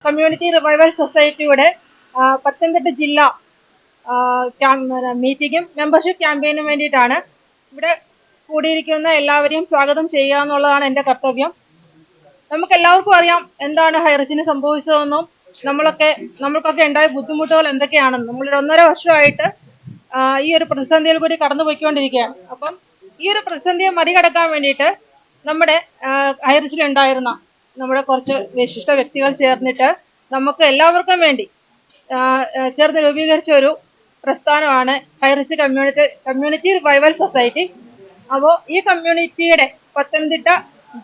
Community revival സൊസൈറ്റിയുടെ പത്തനംതിട്ട ജില്ലാ മീറ്റിംഗും membership ക്യാമ്പയിനും വേണ്ടിയിട്ടാണ് ഇവിടെ കൂടിയിരിക്കുന്ന എല്ലാവരെയും സ്വാഗതം ചെയ്യുക എന്നുള്ളതാണ് എൻ്റെ കർത്തവ്യം. നമുക്ക് എല്ലാവർക്കും അറിയാം എന്താണ് ഹൈറിച്ചിന് സംഭവിച്ചതെന്നും നമ്മൾക്കൊക്കെ ഉണ്ടായ ബുദ്ധിമുട്ടുകൾ എന്തൊക്കെയാണെന്നും. നമ്മളൊരു 1.5 വർഷമായിട്ട് ഈ ഒരു പ്രതിസന്ധിയിൽ കൂടി കടന്നു പോയിക്കൊണ്ടിരിക്കുകയാണ്. അപ്പം ഈ ഒരു പ്രതിസന്ധിയെ മറികടക്കാൻ വേണ്ടിയിട്ട് നമ്മുടെ ഹൈറിച്ചിലുണ്ടായിരുന്ന നമ്മുടെ കുറച്ച് വിശിഷ്ട വ്യക്തികൾ ചേർന്നിട്ട് നമുക്ക് എല്ലാവർക്കും വേണ്ടി ചേർന്ന് രൂപീകരിച്ച ഒരു പ്രസ്ഥാനമാണ് ഹൈറിച്ച് കമ്മ്യൂണിറ്റി റിവൈവൽ സൊസൈറ്റി. അപ്പോൾ ഈ കമ്മ്യൂണിറ്റിയുടെ പത്തനംതിട്ട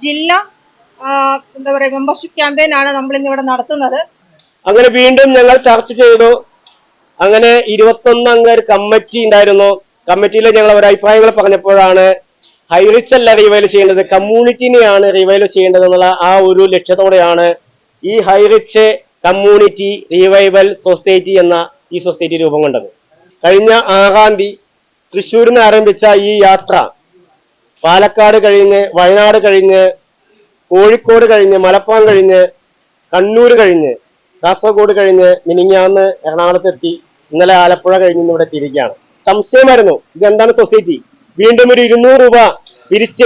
ജില്ലാ മെമ്പർഷിപ്പ് ക്യാമ്പയിൻ ആണ് നമ്മൾ ഇന്നിവിടെ നടത്തുന്നത്. അങ്ങനെ വീണ്ടും ഞങ്ങൾ ചർച്ച ചെയ്തു. അങ്ങനെ 21 അംഗ കമ്മിറ്റി ഉണ്ടായിരുന്നു. കമ്മിറ്റിയിൽ ഞങ്ങൾ ഒരു അഭിപ്രായങ്ങൾ പറഞ്ഞപ്പോഴാണ് ഹൈറിച്ച് അല്ല റിവൈൽ ചെയ്യേണ്ടത്, കമ്മ്യൂണിറ്റിനെയാണ് റിവൈൽ ചെയ്യേണ്ടത് എന്നുള്ള ആ ഒരു ലക്ഷ്യത്തോടെയാണ് ഈ ഹൈറിച്ച് കമ്മ്യൂണിറ്റി റിവൈവൽ സൊസൈറ്റി എന്ന ഈ സൊസൈറ്റി രൂപം കൊണ്ടത്. കഴിഞ്ഞ 6-ാം തീയതി തൃശ്ശൂരിൽ നിന്ന് ആരംഭിച്ച ഈ യാത്ര പാലക്കാട് കഴിഞ്ഞ്, വയനാട് കഴിഞ്ഞ്, കോഴിക്കോട് കഴിഞ്ഞ്, മലപ്പുറം കഴിഞ്ഞ്, കണ്ണൂർ കഴിഞ്ഞ്, കാസർഗോഡ് കഴിഞ്ഞ്, മിനിഞ്ഞാന്ന് എറണാകുളത്തെത്തി, ഇന്നലെ ആലപ്പുഴ കഴിഞ്ഞ് ഇവിടെ എത്തിയിരിക്കുകയാണ്. സംശയമായിരുന്നു ഇതെന്താണ് സൊസൈറ്റി, വീണ്ടും ഒരു 200 രൂപ പിരിച്ച്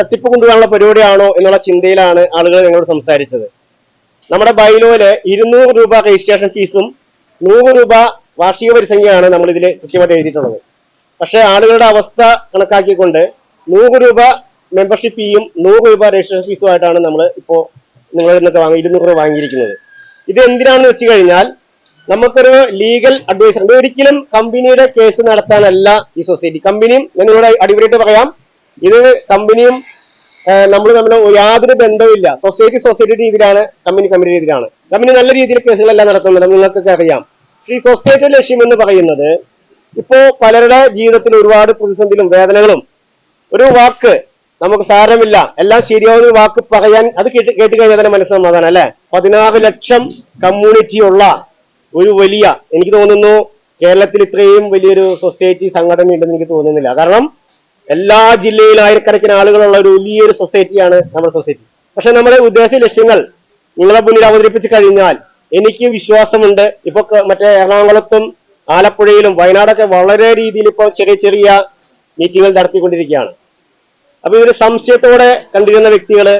തട്ടിപ്പ് കൊണ്ടുപോകാനുള്ള പരിപാടിയാണോ എന്നുള്ള ചിന്തയിലാണ് ആളുകൾ ഞങ്ങളോട് സംസാരിച്ചത്. നമ്മുടെ ബൈലോയില് 200 രൂപ രജിസ്ട്രേഷൻ ഫീസും 100 രൂപ വാർഷിക പരിസംഖ്യയാണ് നമ്മൾ ഇതിൽ കൃത്യമായിട്ട് എഴുതിയിട്ടുള്ളത്. പക്ഷെ ആളുകളുടെ അവസ്ഥ കണക്കാക്കിക്കൊണ്ട് 100 രൂപ മെമ്പർഷിപ്പ് ഫീയും 100 രൂപ രജിസ്ട്രേഷൻ ഫീസുമായിട്ടാണ് നമ്മൾ ഇപ്പോൾ നിങ്ങളിൽ നിന്നൊക്കെ 200 രൂപ വാങ്ങിയിരിക്കുന്നത്. ഇത് എന്തിനാണെന്ന് വെച്ച് കഴിഞ്ഞാൽ നമുക്കൊരു ലീഗൽ അഡ്വൈസർ ഉണ്ട്. ഒരിക്കലും കമ്പനിയുടെ കേസ് നടത്താനല്ല ഈ സൊസൈറ്റി. കമ്പനിയും ഞാൻ നിങ്ങളുടെ അടിപൊളിയായിട്ട് പറയാം, ഇത് കമ്പനിയും നമ്മൾ തമ്മിൽ യാതൊരു ബന്ധവുമില്ല. സൊസൈറ്റി രീതിയിലാണ്, കമ്പനി രീതിയിലാണ്. കമ്പനി നല്ല രീതിയിൽ കേസുകളെല്ലാം നടത്തുന്നുണ്ട്, നിങ്ങൾക്കൊക്കെ അറിയാം. ഈ സൊസൈറ്റിയുടെ ലക്ഷ്യം എന്ന് പറയുന്നത് ഇപ്പോ പലരുടെ ജീവിതത്തിൽ ഒരുപാട് പ്രതിസന്ധികളും വേദനകളും, ഒരു വാക്ക് നമുക്ക് സാരമില്ല എല്ലാം ശരിയാവുന്ന വാക്ക് പറയാൻ, അത് കേട്ട് കഴിഞ്ഞാൽ തന്നെ മനസ്സമാധാനം അല്ലെ. 16 ലക്ഷം കമ്മ്യൂണിറ്റി ഉള്ള ഒരു വലിയ, എനിക്ക് തോന്നുന്നു കേരളത്തിൽ ഇത്രയും വലിയൊരു സൊസൈറ്റി സംഘടന ഉണ്ടെന്ന് എനിക്ക് തോന്നുന്നില്ല. കാരണം എല്ലാ ജില്ലയിലും ആയിരക്കണക്കിന് ആളുകളുള്ള ഒരു വലിയൊരു സൊസൈറ്റിയാണ് നമ്മുടെ സൊസൈറ്റി. പക്ഷെ നമ്മുടെ ഉദ്ദേശ ലക്ഷ്യങ്ങൾ നിങ്ങളെ മുന്നിൽ അവതരിപ്പിച്ച് കഴിഞ്ഞാൽ എനിക്ക് വിശ്വാസമുണ്ട്, ഇപ്പൊ മറ്റേ എറണാകുളത്തും ആലപ്പുഴയിലും വയനാടൊക്കെ വളരെ രീതിയിൽ ഇപ്പോൾ ചെറിയ മീറ്റിങ്ങുകൾ നടത്തിക്കൊണ്ടിരിക്കുകയാണ്. അപ്പൊ ഇതൊരു സംശയത്തോടെ കണ്ടിരുന്ന വ്യക്തികള്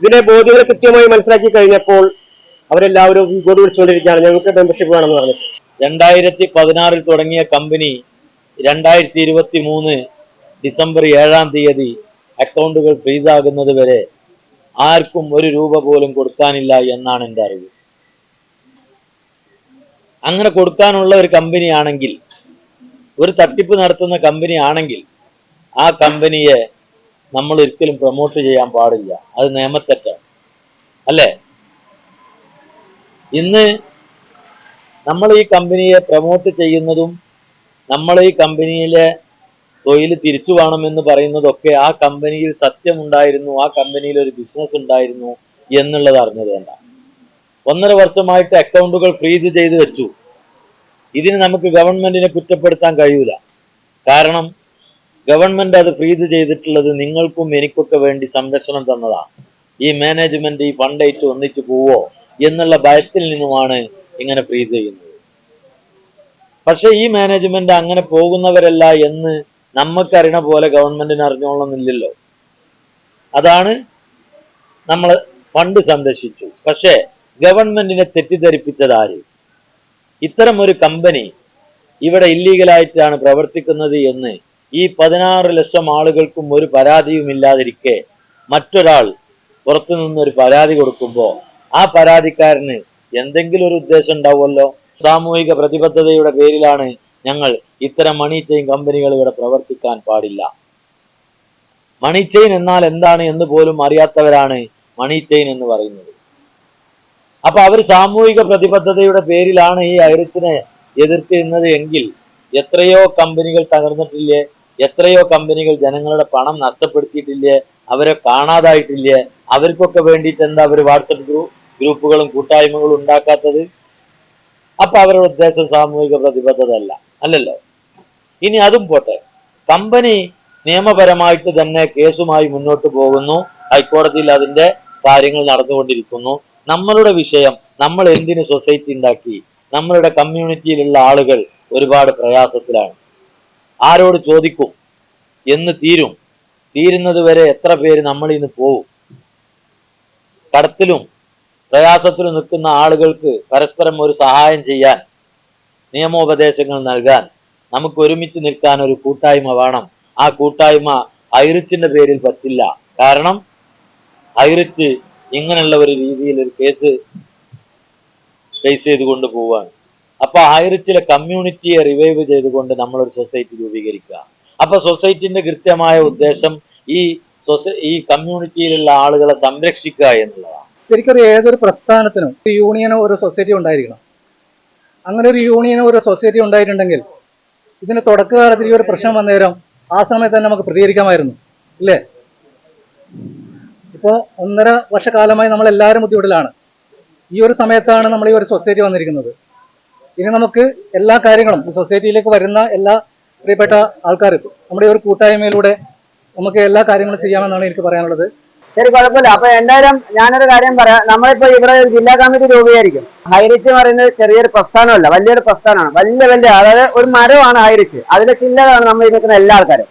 ഇതിന്റെ ബോധ്യങ്ങൾ കൃത്യമായി മനസ്സിലാക്കി കഴിഞ്ഞപ്പോൾ അവരെല്ലാവരും ഗോഡ് പിടിച്ചുകൊണ്ടിരിക്കുകയാണ്, ഞങ്ങൾക്ക് മെമ്പർഷിപ്പ് വേണമെന്ന് പറഞ്ഞിട്ട്. 2016 തുടങ്ങിയ കമ്പനി 2023 ഡിസംബർ 7-ാം തീയതി അക്കൗണ്ടുകൾ ഫ്രീസാകുന്നത് വരെ ആർക്കും 1 രൂപ പോലും കൊടുക്കാനില്ല എന്നാണ് എൻ്റെ അറിവ്. അങ്ങനെ കൊടുക്കാനുള്ള ഒരു കമ്പനിയാണെങ്കിൽ, ഒരു തട്ടിപ്പ് നടത്തുന്ന കമ്പനി ആണെങ്കിൽ ആ കമ്പനിയെ നമ്മൾ ഒരിക്കലും പ്രൊമോട്ട് ചെയ്യാൻ പാടില്ല. അത് നിയമത്തെറ്റാണ് അല്ലേ? ഇന്ന് നമ്മൾ ഈ കമ്പനിയെ പ്രൊമോട്ട് ചെയ്യുന്നതും നമ്മൾ ഈ കമ്പനിയിലെ തൊഴിൽ തിരിച്ചു വേണമെന്ന് പറയുന്നതൊക്കെ ആ കമ്പനിയിൽ സത്യമുണ്ടായിരുന്നു, ആ കമ്പനിയിൽ ഒരു ബിസിനസ് ഉണ്ടായിരുന്നു എന്നുള്ളത് അറിഞ്ഞതുകൊണ്ടാണ്. 1.5 വർഷമായിട്ട് അക്കൗണ്ടുകൾ ഫ്രീസ് ചെയ്ത് വെച്ചു. ഇതിന് നമുക്ക് ഗവൺമെന്റിനെ കുറ്റപ്പെടുത്താൻ കഴിയൂല. കാരണം ഗവൺമെന്റ് അത് ഫ്രീസ് ചെയ്തിട്ടുള്ളത് നിങ്ങൾക്കും എനിക്കൊക്കെ വേണ്ടി സംരക്ഷണം തന്നതാണ്. ഈ മാനേജ്മെന്റ് ഈ ഫണ്ടായിട്ട് ഒന്നിച്ചു പോവോ എന്നുള്ള ഭയത്തിൽ നിന്നുമാണ് ഇങ്ങനെ ഫ്രീസ് ചെയ്യുന്നത്. പക്ഷെ ഈ മാനേജ്മെന്റ് അങ്ങനെ പോകുന്നവരല്ല എന്ന് നമുക്കറിയണ പോലെ ഗവൺമെന്റിന് അറിഞ്ഞോളന്നില്ലല്ലോ. അതാണ് നമ്മൾ ഫണ്ട് സംരക്ഷിച്ചു. പക്ഷെ ഗവൺമെന്റിനെ തെറ്റിദ്ധരിപ്പിച്ചതാര്? ഇത്തരം ഒരു കമ്പനി ഇവിടെ ഇല്ലീഗലായിട്ടാണ് പ്രവർത്തിക്കുന്നത് എന്ന് ഈ 16 ലക്ഷം ആളുകൾക്കും ഒരു പരാതിയും ഇല്ലാതിരിക്കെ മറ്റൊരാൾ പുറത്തു നിന്നൊരു പരാതി കൊടുക്കുമ്പോൾ ആ പരാതിക്കാരന് എന്തെങ്കിലും ഒരു ഉദ്ദേശം ഉണ്ടാവുമല്ലോ. സാമൂഹിക പ്രതിബദ്ധതയുടെ പേരിലാണ് ഞങ്ങൾ ഇത്തരം മണി ചെയിൻ കമ്പനികൾ ഇവിടെ പ്രവർത്തിക്കാൻ പാടില്ല. മണി ചെയിൻ എന്നാൽ എന്താണ് എന്ന് പോലും അറിയാത്തവരാണ് മണി ചെയിൻ എന്ന് പറയുന്നത്. അപ്പൊ അവർ സാമൂഹിക പ്രതിബദ്ധതയുടെ പേരിലാണ് ഈ ഹൈറിച്ചിനെ എതിർക്കുന്നത് എങ്കിൽ എത്രയോ കമ്പനികൾ തകർന്നിട്ടില്ലേ, എത്രയോ കമ്പനികൾ ജനങ്ങളുടെ പണം നഷ്ടപ്പെടുത്തിയിട്ടില്ലേ, അവരെ കാണാതായിട്ടില്ലേ? അവർക്കൊക്കെ വേണ്ടിയിട്ട് എന്താ അവർ വാട്സപ്പ് ഗ്രൂപ്പുകളും കൂട്ടായ്മകളും ഉണ്ടാക്കാത്തത്? അപ്പൊ അവരുടെ ഉദ്ദേശം സാമൂഹിക പ്രതിബദ്ധത അല്ലല്ലോ. ഇനി അതും പോട്ടെ, കമ്പനി നിയമപരമായിട്ട് തന്നെ കേസുമായി മുന്നോട്ട് പോകുന്നു, ഹൈക്കോടതിയിൽ അതിന്റെ കാര്യങ്ങൾ നടന്നുകൊണ്ടിരിക്കുന്നു. നമ്മളുടെ വിഷയം നമ്മൾ എന്തിന് സൊസൈറ്റി ഉണ്ടാക്കി, നമ്മളുടെ കമ്മ്യൂണിറ്റിയിലുള്ള ആളുകൾ ഒരുപാട് പ്രയാസത്തിലാണ്. ആരോട് ചോദിക്കും, എന്ന് തീരുന്നത് വരെ എത്ര പേര് നമ്മളിൽ നിന്ന് പോവും. കടത്തിലും പ്രയാസത്തിലും നിൽക്കുന്ന ആളുകൾക്ക് പരസ്പരം ഒരു സഹായം ചെയ്യാൻ, നിയമോപദേശങ്ങൾ നൽകാൻ, നമുക്ക് ഒരുമിച്ച് നിൽക്കാൻ ഒരു കൂട്ടായ്മ വേണം. ആ കൂട്ടായ്മ ഹൈറിച്ചിന്റെ പേരിൽ പറ്റില്ല. കാരണം ഹൈറിച്ച് ഇങ്ങനെയുള്ള ഒരു രീതിയിൽ ഒരു കേസ് ഫേസ് ചെയ്തുകൊണ്ട് പോവാണ്. അപ്പൊ ഹൈറിച്ചിലെ കമ്മ്യൂണിറ്റിയെ റിവൈവ് ചെയ്തുകൊണ്ട് നമ്മളൊരു സൊസൈറ്റി രൂപീകരിക്കുക. അപ്പൊ സൊസൈറ്റിന്റെ കൃത്യമായ ഉദ്ദേശം ഈ കമ്മ്യൂണിറ്റിയിലുള്ള ആളുകളെ സംരക്ഷിക്കുക എന്നുള്ളതാണ്. ശരിക്കും ഏതൊരു പ്രസ്ഥാനത്തിനും ഒരു യൂണിയനോ ഒരു സൊസൈറ്റി ഉണ്ടായിരിക്കണം. അങ്ങനെ ഒരു യൂണിയനോ ഒരു സൊസൈറ്റി ഉണ്ടായിട്ടുണ്ടെങ്കിൽ ഇതിന് തുടക്കകാലത്തിൽ ഈ ഒരു പ്രശ്നം വന്നേരം ആ സമയത്ത് തന്നെ നമുക്ക് പ്രതികരിക്കാമായിരുന്നു, ഇല്ലേ? ഇപ്പോൾ 1.5 വർഷക്കാലമായി നമ്മൾ എല്ലാവരും ബുദ്ധിമുട്ടിലാണ്. ഈ ഒരു സമയത്താണ് നമ്മൾ ഈ ഒരു സൊസൈറ്റി വന്നിരിക്കുന്നത്. ഇനി നമുക്ക് എല്ലാ കാര്യങ്ങളും ഈ സൊസൈറ്റിയിലേക്ക് വരുന്ന എല്ലാ പ്രിയപ്പെട്ട ആൾക്കാർക്കും നമ്മുടെ ഈ ഒരു കൂട്ടായ്മയിലൂടെ നമുക്ക് എല്ലാ കാര്യങ്ങളും ചെയ്യാമെന്നാണ് എനിക്ക് പറയാനുള്ളത്. ശരി, കുഴപ്പമില്ല. അപ്പൊ എന്തായാലും ഞാനൊരു കാര്യം പറയാം. നമ്മളിപ്പോ ഇവിടെ ഒരു ജില്ലാ കമ്മിറ്റി രൂപീകരിക്കും. ഹൈറിച്ച് എന്ന് പറയുന്നത് ചെറിയൊരു പ്രസ്ഥാനമല്ല, വലിയൊരു പ്രസ്ഥാനമാണ്. വലിയ അതായത് ഒരു മരമാണ് ഹൈറിച്ച്. അതിലെ ചില്ലകളാണ് നമ്മൾ ഈ നിൽക്കുന്ന എല്ലാ ആൾക്കാരും.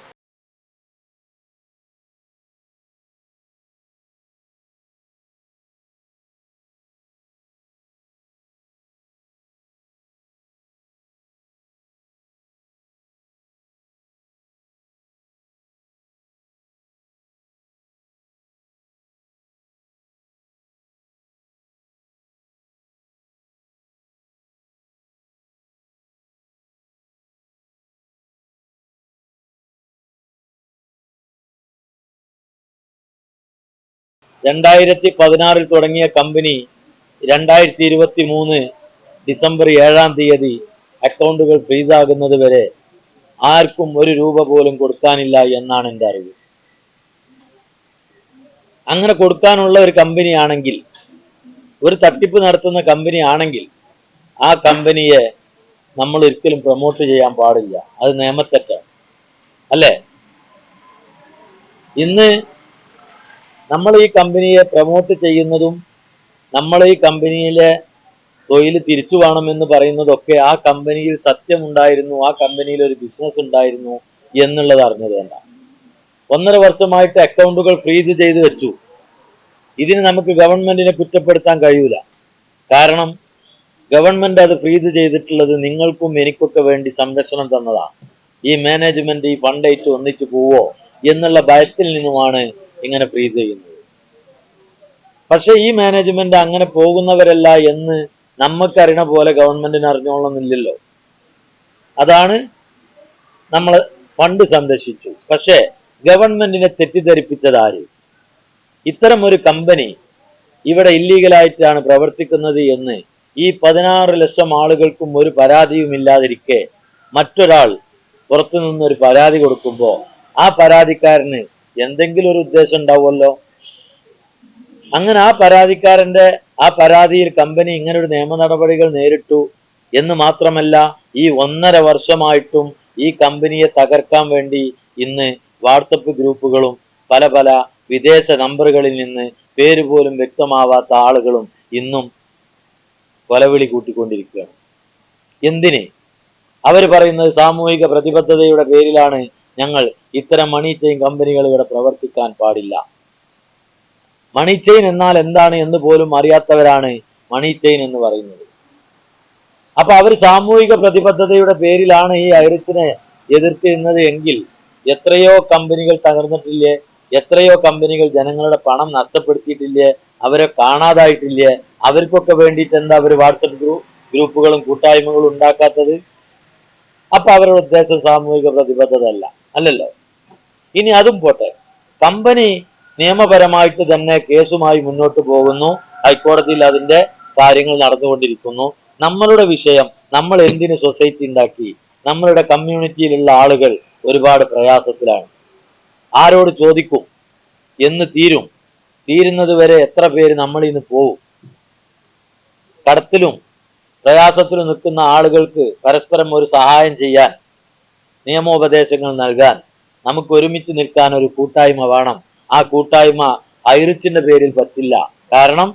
രണ്ടായിരത്തി 16 തുടങ്ങിയ കമ്പനി 2023 ഡിസംബർ 7-ാം തീയതി അക്കൗണ്ടുകൾ ഫ്രീസ് ആകുന്നത് വരെ ആർക്കും ഒരു രൂപ പോലും കൊടുക്കാനില്ല എന്നാണ് എൻ്റെ അറിവ്. അങ്ങനെ കൊടുക്കാനുള്ള ഒരു കമ്പനി ആണെങ്കിൽ, ഒരു തട്ടിപ്പ് നടത്തുന്ന കമ്പനി ആണെങ്കിൽ, ആ കമ്പനിയെ നമ്മൾ ഒരിക്കലും പ്രൊമോട്ട് ചെയ്യാൻ പാടില്ല. അത് നിയമത്തെറ്റാണ്, അല്ലേ? ഇന്ന് നമ്മൾ ഈ കമ്പനിയെ പ്രൊമോട്ട് ചെയ്യുന്നതും നമ്മൾ ഈ കമ്പനിയിലെ തൊഴിൽ തിരിച്ചു വേണമെന്ന് പറയുന്നതൊക്കെ ആ കമ്പനിയിൽ സത്യമുണ്ടായിരുന്നു, ആ കമ്പനിയിൽ ഒരു ബിസിനസ് ഉണ്ടായിരുന്നു എന്നുള്ളത് അറിഞ്ഞത് വേണ്ട. 1.5 വർഷമായിട്ട് അക്കൗണ്ടുകൾ ഫ്രീസ് ചെയ്ത് വെച്ചു. ഇതിന് നമുക്ക് ഗവൺമെന്റിനെ കുറ്റപ്പെടുത്താൻ കഴിയൂല. കാരണം ഗവൺമെന്റ് അത് ഫ്രീസ് ചെയ്തിട്ടുള്ളത് നിങ്ങൾക്കും എനിക്കൊക്കെ വേണ്ടി സംരക്ഷണം തന്നതാണ്. ഈ മാനേജ്മെന്റ് ഈ ഫണ്ടായിട്ട് ഒന്നിച്ചു പോവോ എന്നുള്ള ഭയത്തിൽ നിന്നുമാണ് ഇങ്ങനെ ഫ്രീസ് ചെയ്യുന്നത്. പക്ഷെ ഈ മാനേജ്മെന്റ് അങ്ങനെ പോകുന്നവരല്ല എന്ന് നമുക്കറിയണ പോലെ ഗവൺമെന്റിന് അറിഞ്ഞോളന്നില്ലല്ലോ. അതാണ് നമ്മൾ ഫണ്ട് സംരക്ഷിച്ചു. പക്ഷെ ഗവൺമെന്റിനെ തെറ്റിദ്ധരിപ്പിച്ചത് ആര്? ഇത്തരം ഒരു കമ്പനി ഇവിടെ ഇല്ലീഗലായിട്ടാണ് പ്രവർത്തിക്കുന്നത് എന്ന് ഈ 16 ലക്ഷം ആളുകൾക്കും ഒരു പരാതിയും ഇല്ലാതിരിക്കെ മറ്റൊരാൾ പുറത്തു നിന്നൊരു പരാതി കൊടുക്കുമ്പോൾ ആ പരാതിക്കാരന് എന്തെങ്കിലും ഒരു ഉദ്ദേശം ഉണ്ടാവുമല്ലോ. അങ്ങനെ ആ പരാതിക്കാരന്റെ ആ പരാതിയിൽ കമ്പനി ഇങ്ങനെ ഒരു നിയമ നടപടികൾ നേരിട്ടു എന്ന് മാത്രമല്ല, ഈ 1.5 വർഷമായിട്ടും ഈ കമ്പനിയെ തകർക്കാൻ വേണ്ടി ഇന്ന് വാട്സപ്പ് ഗ്രൂപ്പുകളും പല വിദേശ നമ്പറുകളിൽ നിന്ന് പേര് പോലും വ്യക്തമാവാത്ത ആളുകളും ഇന്നും കൊലവിളി കൂട്ടിക്കൊണ്ടിരിക്കുകയാണ്. എന്തിന്? അവർ പറയുന്നത് സാമൂഹിക പ്രതിബദ്ധതയുടെ പേരിലാണ് ഞങ്ങൾ ഇത്തരം മണി ചെയിൻ കമ്പനികൾ ഇവിടെ പ്രവർത്തിക്കാൻ പാടില്ല. മണി ചെയിൻ എന്നാൽ എന്താണ് എന്ന് പോലും അറിയാത്തവരാണ് മണി ചെയിൻ എന്ന് പറയുന്നത്. അപ്പൊ അവർ സാമൂഹിക പ്രതിബദ്ധതയുടെ പേരിലാണ് ഈ ഹൈറിച്ചിനെ എതിർക്കുന്നത് എങ്കിൽ എത്രയോ കമ്പനികൾ തകർന്നിട്ടില്ലേ? എത്രയോ കമ്പനികൾ ജനങ്ങളുടെ പണം നഷ്ടപ്പെടുത്തിയിട്ടില്ലേ? അവരെ കാണാതായിട്ടില്ലേ? അവർക്കൊക്കെ വേണ്ടിയിട്ട് എന്താ അവർ വാട്സപ്പ് ഗ്രൂപ്പുകളും കൂട്ടായ്മകളും ഉണ്ടാക്കാത്തത്? അപ്പൊ അവരുടെ ഉദ്ദേശം സാമൂഹിക പ്രതിബദ്ധത അല്ലല്ലോ. ഇനി അതും പോട്ടെ, കമ്പനി നിയമപരമായിട്ട് തന്നെ കേസുമായി മുന്നോട്ട് പോകുന്നു. ഹൈക്കോടതിയിൽ അതിന്റെ കാര്യങ്ങൾ നടന്നുകൊണ്ടിരിക്കുന്നു. നമ്മളുടെ വിഷയം നമ്മൾ എന്തിന് സൊസൈറ്റി ഉണ്ടാക്കി, നമ്മളുടെ കമ്മ്യൂണിറ്റിയിലുള്ള ആളുകൾ ഒരുപാട് പ്രയാസത്തിലാണ്. ആരോട് ചോദിക്കും, എന്ന് തീരുന്നത് വരെ എത്ര പേര് നമ്മളിൽ നിന്ന് പോവും. കടത്തിലും പ്രയാസത്തിലും നിൽക്കുന്ന ആളുകൾക്ക് പരസ്പരം ഒരു സഹായം ചെയ്യാൻ, നിയമോപദേശങ്ങൾ നൽകാൻ, നമുക്ക് ഒരുമിച്ച് നിൽക്കാൻ ഒരു കൂട്ടായ്മ വേണം. ആ കൂട്ടായ്മ ഹൈറിച്ചിന്റെ പേരിൽ പറ്റില്ല. കാരണം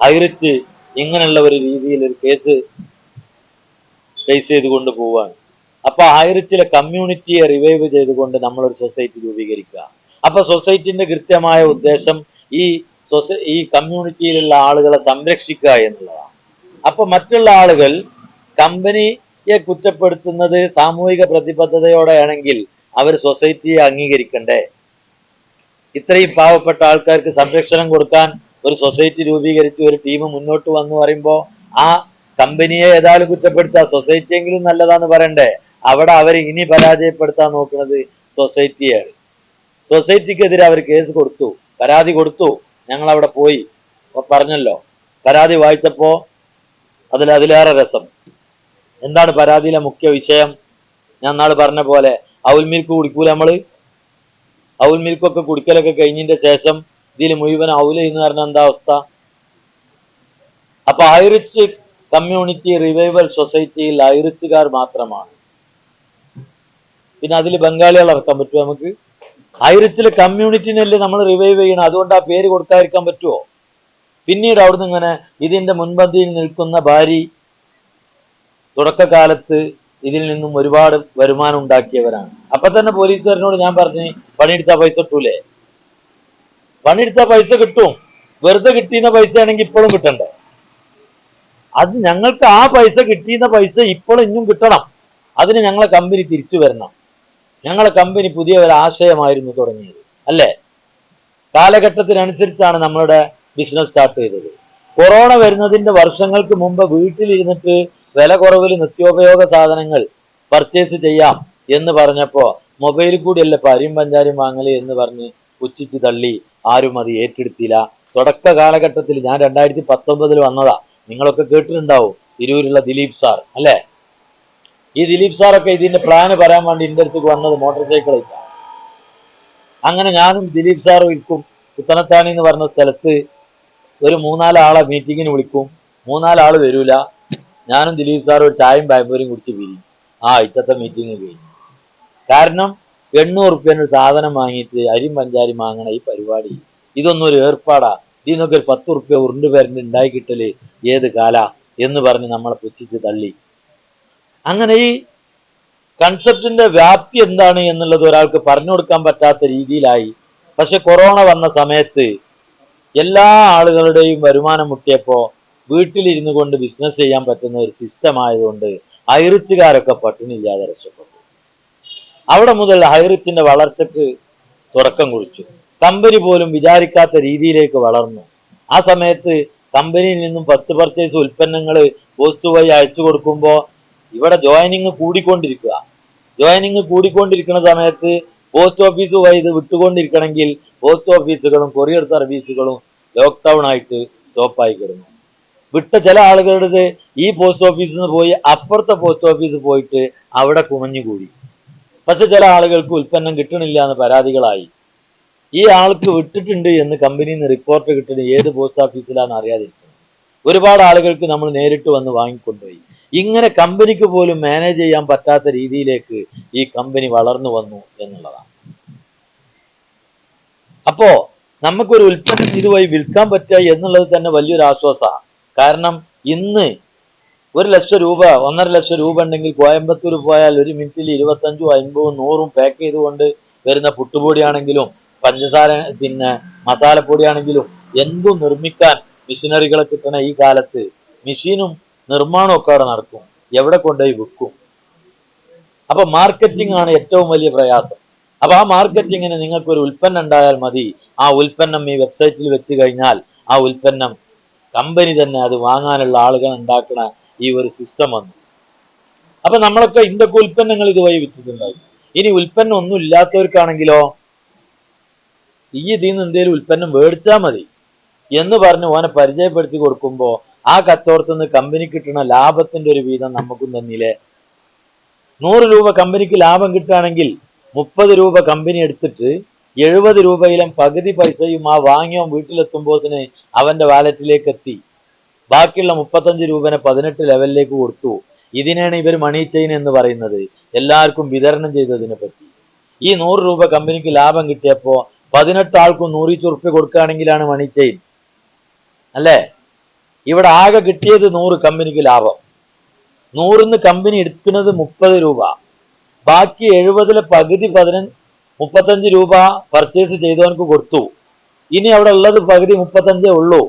ഹൈറിച്ച് ഇങ്ങനെയുള്ള ഒരു രീതിയിൽ ഒരു കേസ് ഫേസ് ചെയ്തുകൊണ്ട് പോവാണ്. അപ്പൊ ഹൈറിച്ചിലെ കമ്മ്യൂണിറ്റിയെ റിവൈവ് ചെയ്തുകൊണ്ട് നമ്മളൊരു സൊസൈറ്റി രൂപീകരിക്കുക. അപ്പൊ സൊസൈറ്റിന്റെ കൃത്യമായ ഉദ്ദേശം ഈ കമ്മ്യൂണിറ്റിയിലുള്ള ആളുകളെ സംരക്ഷിക്കുക എന്നുള്ളതാണ്. അപ്പൊ മറ്റുള്ള ആളുകൾ കമ്പനിയെ കുറ്റപ്പെടുത്തുന്നത് സാമൂഹിക പ്രതിബദ്ധതയോടെയാണെങ്കിൽ അവർ സൊസൈറ്റിയെ അംഗീകരിക്കണ്ടേ? ഇത്രയും പാവപ്പെട്ട ആൾക്കാർക്ക് സംരക്ഷണം കൊടുക്കാൻ ഒരു സൊസൈറ്റി രൂപീകരിച്ച് ഒരു ടീം മുന്നോട്ട് വന്നു പറയുമ്പോൾ ആ കമ്പനിയെ ഏതായാലും കുറ്റപ്പെടുത്താം, സൊസൈറ്റിയെങ്കിലും നല്ലതാന്ന് പറയണ്ടേ? അവിടെ അവർ ഇനി പരാജയപ്പെടുത്താൻ നോക്കുന്നത് സൊസൈറ്റിയാണ്. സൊസൈറ്റിക്കെതിരെ അവർ കേസ് കൊടുത്തു, പരാതി കൊടുത്തു. ഞങ്ങൾ അവിടെ പോയി പറഞ്ഞല്ലോ. പരാതി വായിച്ചപ്പോ അതിലേറെ രസം. എന്താണ് പരാതിയിലെ മുഖ്യ വിഷയം? ഞാൻ നാളെ പറഞ്ഞ പോലെ ഔൽ മിൽക്ക് കുടിക്കൂല നമ്മള്. ഔൽ മിൽക്കൊക്കെ കുടിക്കലൊക്കെ കഴിഞ്ഞതിന്റെ ശേഷം ഇതിൽ മുഴുവൻ ഔല് എന്ന് പറഞ്ഞ എന്താ അവസ്ഥ? അപ്പൊ ഹൈറിച്ച് കമ്മ്യൂണിറ്റി റിവൈവൽ സൊസൈറ്റിയിൽ ഹൈറിച്ചുകാർ മാത്രമാണ്. പിന്നെ അതിൽ ബംഗാളികൾ ഇറക്കാൻ പറ്റുമോ നമുക്ക്? ഹൈറിച്ചിലെ കമ്മ്യൂണിറ്റിനല്ലേ നമ്മൾ റിവൈവ് ചെയ്യണം, അതുകൊണ്ട് ആ പേര് കൊടുക്കാതിരിക്കാൻ പറ്റുമോ? പിന്നീട് അവിടുന്ന് ഇങ്ങനെ ഇതിന്റെ മുൻപന്തിയിൽ നിൽക്കുന്ന ഭാര്യ തുടക്കകാലത്ത് ഇതിൽ നിന്നും ഒരുപാട് വരുമാനം ഉണ്ടാക്കിയവരാണ്. അപ്പൊ തന്നെ പോലീസുകാരനോട് ഞാൻ പറഞ്ഞു, പണിയെടുത്താ പൈസ കിട്ടൂലേ? പണിയെടുത്താ പൈസ കിട്ടും. വെറുതെ കിട്ടിയുന്ന പൈസ ആണെങ്കിൽ ഇപ്പോഴും കിട്ടണ്ടേ? അത് ഞങ്ങൾക്ക് ആ പൈസ കിട്ടിയുന്ന പൈസ ഇപ്പോഴും ഇനിയും കിട്ടണം. അതിന് ഞങ്ങളെ കമ്പനി തിരിച്ചു വരണം. ഞങ്ങളെ കമ്പനി പുതിയ ഒരു ആശയമായിരുന്നു തുടങ്ങിയത്, അല്ലേ? കാലഘട്ടത്തിനനുസരിച്ചാണ് നമ്മളുടെ ബിസിനസ് സ്റ്റാർട്ട് ചെയ്തത്. കൊറോണ വരുന്നതിന്റെ വർഷങ്ങൾക്ക് മുമ്പ് വീട്ടിലിരുന്നിട്ട് വില കുറവിൽ നിത്യോപയോഗ സാധനങ്ങൾ പർച്ചേസ് ചെയ്യാം എന്ന് പറഞ്ഞപ്പോ മൊബൈലിൽ കൂടിയല്ല അരിയും പഞ്ചാരിയും വാങ്ങല് എന്ന് പറഞ്ഞ് പുച്ഛിച്ച് തള്ളി. ആരും അത് ഏറ്റെടുത്തില്ല. തുടക്ക കാലഘട്ടത്തിൽ ഞാൻ 2019 വന്നതാ. നിങ്ങളൊക്കെ കേട്ടിട്ടുണ്ടാവും, തിരൂരുള്ള ദിലീപ് സാർ, അല്ലേ? ഈ ദിലീപ് സാറൊക്കെ ഇതിന്റെ പ്ലാന് പറയാൻ വേണ്ടി എൻ്റെ അടുത്തേക്ക് വന്നത് മോട്ടോർ സൈക്കിളിലാണ്. അങ്ങനെ ഞാനും ദിലീപ് സാറും വിൽക്കും. പുത്തനത്താണി എന്ന് പറഞ്ഞ സ്ഥലത്ത് ഒരു 3-4 ആളെ മീറ്റിങ്ങിന് വിളിക്കും. 3-4 ആള് വരൂല. ഞാനും ദിലീപ് സാറും ഒരു ചായയും പായമ്പൂരും കുടിച്ച് പിരിയും. ഇറ്റത്തെ മീറ്റിംഗ് കഴിഞ്ഞു. കാരണം 800 റുപ്യേൻ്റെ ഒരു സാധനം വാങ്ങിയിട്ട് അരിയും പഞ്ചാരി വാങ്ങണ ഈ പരിപാടി, ഇതൊന്നും ഒരു ഏർപ്പാടാ. ഇതിനൊക്കെ ഒരു 10 റുപ്യ ഉരുണ്ട് പേരൻ്റെ ഉണ്ടായി കിട്ടല് ഏത് കാല എന്ന് പറഞ്ഞ് നമ്മളെ പുച്ഛിച്ച് തള്ളി. അങ്ങനെ ഈ കൺസെപ്റ്റിന്റെ വ്യാപ്തി എന്താണ് എന്നുള്ളത് ഒരാൾക്ക് പറഞ്ഞു കൊടുക്കാൻ പറ്റാത്ത രീതിയിലായി. പക്ഷെ കൊറോണ വന്ന സമയത്ത് എല്ലാ ആളുകളുടെയും വരുമാനം മുട്ടിയപ്പോ വീട്ടിലിരുന്നു കൊണ്ട് ബിസിനസ് ചെയ്യാൻ പറ്റുന്ന ഒരു സിസ്റ്റം ആയതുകൊണ്ട് ഹൈറിച്ചുകാരൊക്കെ പട്ടിണിയില്ലാതെ രക്ഷപ്പെട്ടു. അവിടെ മുതൽ ഹൈറിച്ചിന്റെ വളർച്ചക്ക് തുടക്കം കുറിച്ചു. കമ്പനി പോലും വിചാരിക്കാത്ത രീതിയിലേക്ക് വളർന്നു. ആ സമയത്ത് കമ്പനിയിൽ നിന്നും ഫസ്റ്റ് പർച്ചേസ് ഉൽപ്പന്നങ്ങൾ പോസ്റ്റ് വഴി അയച്ചു കൊടുക്കുമ്പോൾ ഇവിടെ ജോയിനിങ് കൂടിക്കൊണ്ടിരിക്കുന്ന സമയത്ത് പോസ്റ്റ് ഓഫീസ് വഴി ഇത് വിട്ടുകൊണ്ടിരിക്കണമെങ്കിൽ പോസ്റ്റ് ഓഫീസുകളും കൊറിയർ സർവീസുകളും ലോക്ക്ഡൌൺ ആയിട്ട് സ്റ്റോപ്പായി കിടന്നു. വിട്ട ചില ആളുകളുടെ ഈ പോസ്റ്റ് ഓഫീസിൽ നിന്ന് പോയി അപ്പുറത്തെ പോസ്റ്റ് ഓഫീസ് പോയിട്ട് അവിടെ കുമഞ്ഞുകൂടി. പക്ഷെ ചില ആളുകൾക്ക് ഉൽപ്പന്നം കിട്ടണില്ല എന്ന് പരാതികളായി. ഈ ആൾക്ക് വിട്ടിട്ടുണ്ട് എന്ന് കമ്പനിയിൽ നിന്ന് റിപ്പോർട്ട് കിട്ടുന്നത് ഏത് പോസ്റ്റ് ഓഫീസിലാണെന്ന് അറിയാതിരിക്കുന്നു. ഒരുപാട് ആളുകൾക്ക് നമ്മൾ നേരിട്ട് വന്ന് വാങ്ങിക്കൊണ്ടുപോയി. ഇങ്ങനെ കമ്പനിക്ക് പോലും മാനേജ് ചെയ്യാൻ പറ്റാത്ത രീതിയിലേക്ക് ഈ കമ്പനി വളർന്നു വന്നു എന്നുള്ളതാണ്. അപ്പോ നമുക്കൊരു ഉൽപ്പന്നം ഇതുവഴി വിൽക്കാൻ പറ്റുക എന്നുള്ളത് തന്നെ വലിയൊരു ആശ്വാസമാണ്. കാരണം ഇന്ന് 1 ലക്ഷം രൂപ 1.5 ലക്ഷം രൂപ ഉണ്ടെങ്കിൽ കോയമ്പത്തൂർ പോയാൽ ഒരു മിനിറ്റിൽ 25, 50, 100 പാക്ക് ചെയ്തുകൊണ്ട് വരുന്ന പുട്ടുപൊടിയാണെങ്കിലും പഞ്ചസാര മസാലപ്പൊടിയാണെങ്കിലും എന്തും നിർമ്മിക്കാൻ മെഷീനറികളെ കിട്ടണ ഈ കാലത്ത് മെഷീനും നിർമ്മാണവും ഒക്കെ അവിടെ നടക്കും. എവിടെ കൊണ്ടുപോയി വിൽക്കും? അപ്പൊ മാർക്കറ്റിംഗ് ആണ് ഏറ്റവും വലിയ പ്രയാസം. അപ്പൊ ആ മാർക്കറ്റിങ്ങിന് നിങ്ങൾക്ക് ഒരു ഉൽപ്പന്നം ഉണ്ടായാൽ മതി. ആ ഉൽപ്പന്നം ഈ വെബ്സൈറ്റിൽ വെച്ച് കഴിഞ്ഞാൽ ആ ഉൽപ്പന്നം കമ്പനി തന്നെ അത് വാങ്ങാനുള്ള ആളുകൾ ഉണ്ടാക്കുന്ന ഈ ഒരു സിസ്റ്റം വന്നു. അപ്പൊ നമ്മളൊക്കെ ഇന്തൊക്കെ ഉൽപ്പന്നങ്ങൾ ഇതുവഴി വിറ്റിട്ടുണ്ടായി. ഇനി ഉൽപ്പന്നം ഒന്നും ഇല്ലാത്തവർക്കാണെങ്കിലോ ഇതിൽ നിന്ന് എന്തെങ്കിലും ഉൽപ്പന്നം മേടിച്ചാൽ മതി എന്ന് പറഞ്ഞ് ഓനെ പരിചയപ്പെടുത്തി കൊടുക്കുമ്പോൾ ആ കച്ചവടത്തിൽ നിന്ന് കമ്പനി കിട്ടുന്ന ലാഭത്തിന്റെ ഒരു വീതം നമുക്കും തന്നില്ലേ. 100 രൂപ കമ്പനിക്ക് ലാഭം കിട്ടുകയാണെങ്കിൽ 30 രൂപ കമ്പനി എടുത്തിട്ട് 70 രൂപയിലും പകുതി പൈസയും ആ വാങ്ങിയോ വീട്ടിലെത്തുമ്പോഴത്തിന് അവന്റെ വാലറ്റിലേക്ക് എത്തി. ബാക്കിയുള്ള 35 രൂപനെ 18 ലെവലിലേക്ക് കൊടുത്തു. ഇതിനാണ് ഇവർ മണി ചെയിൻ എന്ന് പറയുന്നത്. എല്ലാവർക്കും വിതരണം ചെയ്തതിനെ പറ്റി. ഈ 100 രൂപ കമ്പനിക്ക് ലാഭം കിട്ടിയപ്പോ 18 ആൾക്കും 100 റുപ്യ കൊടുക്കുകയാണെങ്കിലാണ് മണി ചെയിൻ, അല്ലേ? ഇവിടെ ആകെ കിട്ടിയത് 100 കമ്പനിക്ക് ലാഭം. 100ന്ന് കമ്പനി എടുക്കുന്നത് 30 രൂപ, ബാക്കി 70-ലെ പകുതി 35 രൂപ പർച്ചേസ് ചെയ്തവർക്ക് കൊടുത്തു. ഇനി അവിടെ ഉള്ളത് പകുതി 35 ഉള്ളൂ.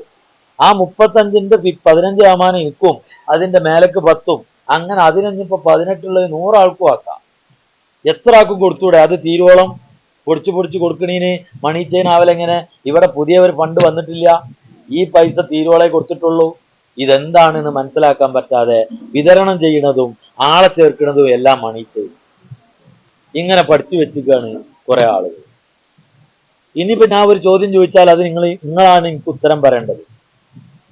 ആ 35ന്റെ 15% നിൽക്കും, അതിന്റെ മേലേക്ക് 10. അങ്ങനെ അതിനിപ്പോ 18 100 ആൾക്കും ആക്കാം. എത്ര ആൾക്കും കൊടുത്തൂടെ? അത് തീരോളം പൊടിച്ചു കൊടുക്കണീന് മണി ചെയിൻ ആവലെങ്ങനെ? ഇവിടെ പുതിയ ഒരു ഫണ്ട് വന്നിട്ടില്ല, ഈ പൈസ തീരോളെ കൊടുത്തിട്ടുള്ളൂ. ഇതെന്താണെന്ന് മനസ്സിലാക്കാൻ പറ്റാതെ വിതരണം ചെയ്യുന്നതും ആളെ ചേർക്കുന്നതും എല്ലാം മണി ചെയിൻ. ഇങ്ങനെ പഠിച്ചു വെച്ചിരിക്കുകയാണ് കുറെ ആളുകൾ. ഇനിയിപ്പോ ഞാൻ ഒരു ചോദ്യം ചോദിച്ചാൽ അത് നിങ്ങളാണ് എനിക്ക് ഉത്തരം പറയേണ്ടത്.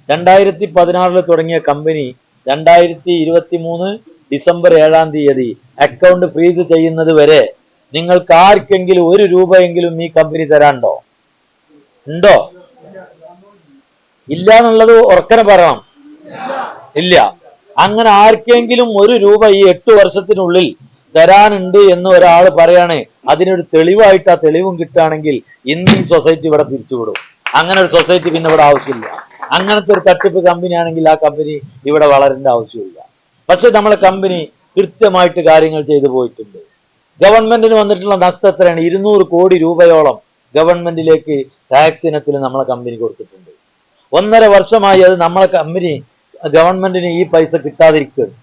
2016 തുടങ്ങിയ കമ്പനി 2023 ഡിസംബർ 7-ാം തീയതി അക്കൗണ്ട് ഫ്രീസ് ചെയ്യുന്നത് വരെ നിങ്ങൾക്ക് ആർക്കെങ്കിലും 1 രൂപയെങ്കിലും ഈ കമ്പനി തരാനുണ്ടോ? ഉണ്ടോ? ഇല്ല എന്നുള്ളത് ഉറക്കനെ പറയണം. ഇല്ല. അങ്ങനെ ആർക്കെങ്കിലും 1 രൂപ ഈ 8 വർഷത്തിനുള്ളിൽ തരാനുണ്ട് എന്ന് ഒരാൾ പറയാണ്, അതിനൊരു തെളിവായിട്ട് ആ തെളിവും കിട്ടുകയാണെങ്കിൽ ഇന്ത്യൻ സൊസൈറ്റി ഇവിടെ പിരിച്ചുവിടും. അങ്ങനെ ഒരു സൊസൈറ്റി പിന്നെ ഇവിടെ ആവശ്യമില്ല. അങ്ങനത്തെ ഒരു തട്ടിപ്പ് കമ്പനി ആണെങ്കിൽ ആ കമ്പനി ഇവിടെ വളരേണ്ട ആവശ്യമില്ല. പക്ഷെ നമ്മളെ കമ്പനി കൃത്യമായിട്ട് കാര്യങ്ങൾ ചെയ്തു പോയിട്ടുണ്ട്. ഗവൺമെന്റിന് വന്നിട്ടുള്ള നഷ്ടം എത്രയാണ്? 200 കോടി രൂപയോളം ഗവൺമെന്റിലേക്ക് ടാക്സ് ഇനത്തിൽ നമ്മളെ കമ്പനി കൊടുത്തിട്ടുണ്ട്. 1.5 വർഷമായി അത് നമ്മളെ കമ്പനി ഗവൺമെന്റിന് ഈ പൈസ കിട്ടാതിരിക്കുകയാണ്.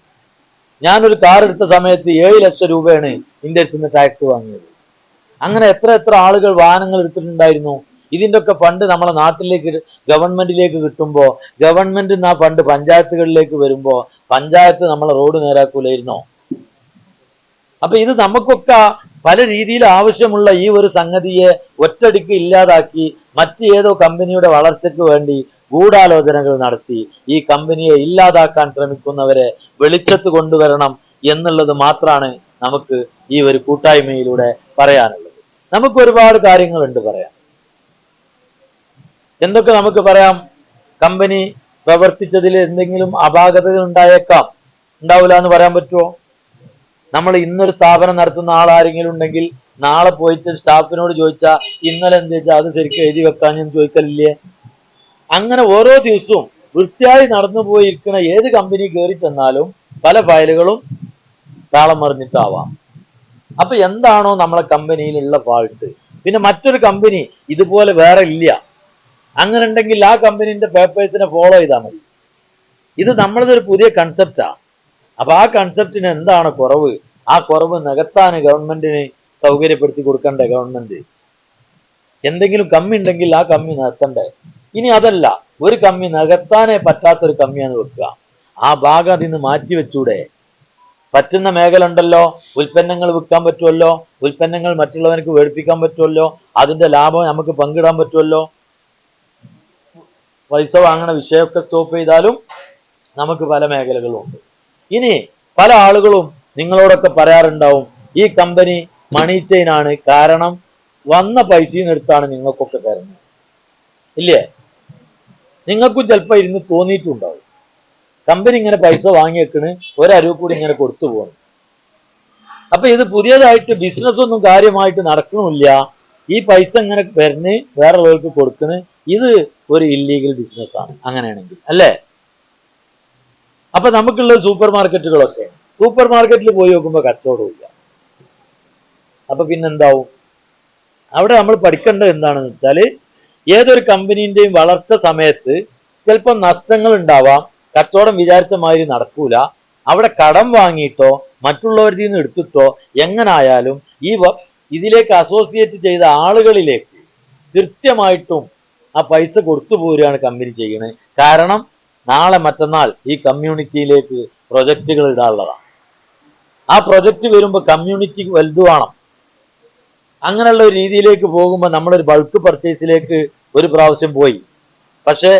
ഞാനൊരു കാർ എടുത്ത സമയത്ത് 7 ലക്ഷം രൂപയാണ് ഇന്ത്യ അടുത്ത് നിന്ന് ടാക്സ് വാങ്ങിയത്. അങ്ങനെ എത്ര ആളുകൾ വാഹനങ്ങൾ എടുത്തിട്ടുണ്ടായിരുന്നു. ഇതിന്റെ ഒക്കെ ഫണ്ട് നമ്മളെ നാട്ടിലേക്ക് ഗവൺമെന്റിലേക്ക് കിട്ടുമ്പോ ഗവൺമെന്റ് ആ ഫണ്ട് പഞ്ചായത്തുകളിലേക്ക് വരുമ്പോ പഞ്ചായത്ത് നമ്മളെ റോഡ് നേരാക്കൂലായിരുന്നോ? അപ്പൊ ഇത് നമുക്കൊക്കെ പല രീതിയിൽ ആവശ്യമുള്ള ഈ ഒരു സംഗതിയെ ഒറ്റടിക്ക് ഇല്ലാതാക്കി മറ്റ് ഏതോ കമ്പനിയുടെ വളർച്ചയ്ക്ക് വേണ്ടി ഗൂഢാലോചനകൾ നടത്തി ഈ കമ്പനിയെ ഇല്ലാതാക്കാൻ ശ്രമിക്കുന്നവരെ വെളിച്ചത്ത് കൊണ്ടുവരണം എന്നുള്ളത് മാത്രമാണ് നമുക്ക് ഈ ഒരു കൂട്ടായ്മയിലൂടെ പറയാനുള്ളത്. നമുക്ക് ഒരുപാട് കാര്യങ്ങളുണ്ട് പറയാൻ. എന്തൊക്കെ നമുക്ക് പറയാം? കമ്പനി പ്രവർത്തിച്ചതിൽ എന്തെങ്കിലും അപാകതകൾ ഉണ്ടായേക്കാം, ഉണ്ടാവില്ല എന്ന് പറയാൻ പറ്റുമോ? നമ്മൾ ഇന്നൊരു സ്ഥാപനം നടത്തുന്ന ആളാരെങ്കിലും ഉണ്ടെങ്കിൽ നാളെ പോയിട്ട് സ്റ്റാഫിനോട് ചോദിച്ചാൽ ഇന്നലെ എന്ത് വെച്ചാൽ അത് ശരിക്കും എഴുതി വെക്കാൻ ഞാൻ ചോദിക്കലില്ലേ? അങ്ങനെ ഓരോ ദിവസവും വൃത്തിയായി നടന്നു പോയിരിക്കുന്ന ഏത് കമ്പനി കയറി ചെന്നാലും പല ഫയലുകളും താളം മറിഞ്ഞിട്ടാവാം. അപ്പൊ എന്താണോ നമ്മളെ കമ്പനിയിലുള്ള ഫാൾട്ട്, പിന്നെ മറ്റൊരു കമ്പനി ഇതുപോലെ വേറെ ഇല്ല, അങ്ങനെ ഉണ്ടെങ്കിൽ ആ കമ്പനീന്റെ പേപ്പേഴ്സിനെ ഫോളോ ചെയ്താൽ മതി. ഇത് നമ്മളതൊരു പുതിയ കൺസെപ്റ്റാ. അപ്പൊ ആ കൺസെപ്റ്റിന് എന്താണ് കുറവ്? ആ കുറവ് നികത്താൻ ഗവൺമെന്റിന് സൗകര്യപ്പെടുത്തി കൊടുക്കണ്ടേ? ഗവൺമെന്റ് എന്തെങ്കിലും കമ്മി ഉണ്ടെങ്കിൽ ആ കമ്മി നികത്തണ്ടേ? ഇനി അതല്ല, ഒരു കമ്മി നികത്താനേ പറ്റാത്തൊരു കമ്മിയാണ് വെക്കുക, ആ ഭാഗം അതിന്ന് മാറ്റി വെച്ചൂടെ? പറ്റുന്ന മേഖല ഉണ്ടല്ലോ, ഉൽപ്പന്നങ്ങൾ വിൽക്കാൻ പറ്റുമല്ലോ, ഉൽപ്പന്നങ്ങൾ മറ്റുള്ളവർക്ക് വേടിപ്പിക്കാൻ പറ്റുമല്ലോ, അതിന്റെ ലാഭം നമുക്ക് പങ്കിടാൻ പറ്റുമല്ലോ. പൈസ വാങ്ങണ വിഷയമൊക്കെ സ്റ്റോപ്പ് ചെയ്താലും നമുക്ക് പല മേഖലകളും ഉണ്ട്. ഇനി പല ആളുകളും നിങ്ങളോടൊക്കെ പറയാറുണ്ടാവും, ഈ കമ്പനി മണി ചെയിൻ ആണ്, കാരണം വന്ന പൈസയിൽ നിന്നെടുത്താണ് നിങ്ങൾക്കൊക്കെ തരുന്നത്, ഇല്ലേ? നിങ്ങൾക്കും ചിലപ്പോൾ ഇരുന്ന് തോന്നിയിട്ടുണ്ടാവും കമ്പനി ഇങ്ങനെ പൈസ വാങ്ങി വെക്കണ്, ഒരരൂ കൂടി ഇങ്ങനെ കൊടുത്തു പോകണം. അപ്പൊ ഇത് പുതിയതായിട്ട് ബിസിനസ് ഒന്നും കാര്യമായിട്ട് നടക്കണില്ല, ഈ പൈസ ഇങ്ങനെ വരുന്ന് വേറെ ഉള്ളവർക്ക് കൊടുക്കണ്, ഇത് ഒരു ഇല്ലീഗൽ ബിസിനസ് ആണ് അങ്ങനെയാണെങ്കിൽ, അല്ലേ? അപ്പൊ നമുക്കുള്ളത് സൂപ്പർ മാർക്കറ്റുകളൊക്കെ, സൂപ്പർ മാർക്കറ്റിൽ പോയി നോക്കുമ്പോ കച്ചവടമില്ല. അപ്പൊ പിന്നെന്താവും? അവിടെ നമ്മൾ പഠിക്കേണ്ടത് എന്താണെന്ന് വെച്ചാൽ, ഏതൊരു കമ്പനീന്റെയും വളർച്ച സമയത്ത് ചിലപ്പോൾ നഷ്ടങ്ങൾ ഉണ്ടാവാം, കച്ചവടം വിചാരിച്ച മാതിരി നടക്കൂല. അവിടെ കടം വാങ്ങിയിട്ടോ മറ്റുള്ളവരിൽ നിന്ന് എടുത്തിട്ടോ എങ്ങനായാലും ഇതിലേക്ക് അസോസിയേറ്റ് ചെയ്ത ആളുകളിലേക്ക് കൃത്യമായിട്ടും ആ പൈസ കൊടുത്തു പോരുകയാണ് കമ്പനി ചെയ്യുന്നത്. കാരണം നാളെ മറ്റന്നാൾ ഈ കമ്മ്യൂണിറ്റിയിലേക്ക് പ്രൊജക്റ്റുകൾ ഇടാനുള്ളതാണ്. ആ പ്രൊജക്റ്റ് വരുമ്പോൾ കമ്മ്യൂണിറ്റി വലുതുവാണം. അങ്ങനെയുള്ള ഒരു രീതിയിലേക്ക് പോകുമ്പോൾ നമ്മളൊരു ബൾക്ക് പർച്ചേസിലേക്ക് ഒരു പ്രാവശ്യം പോയി. പക്ഷെ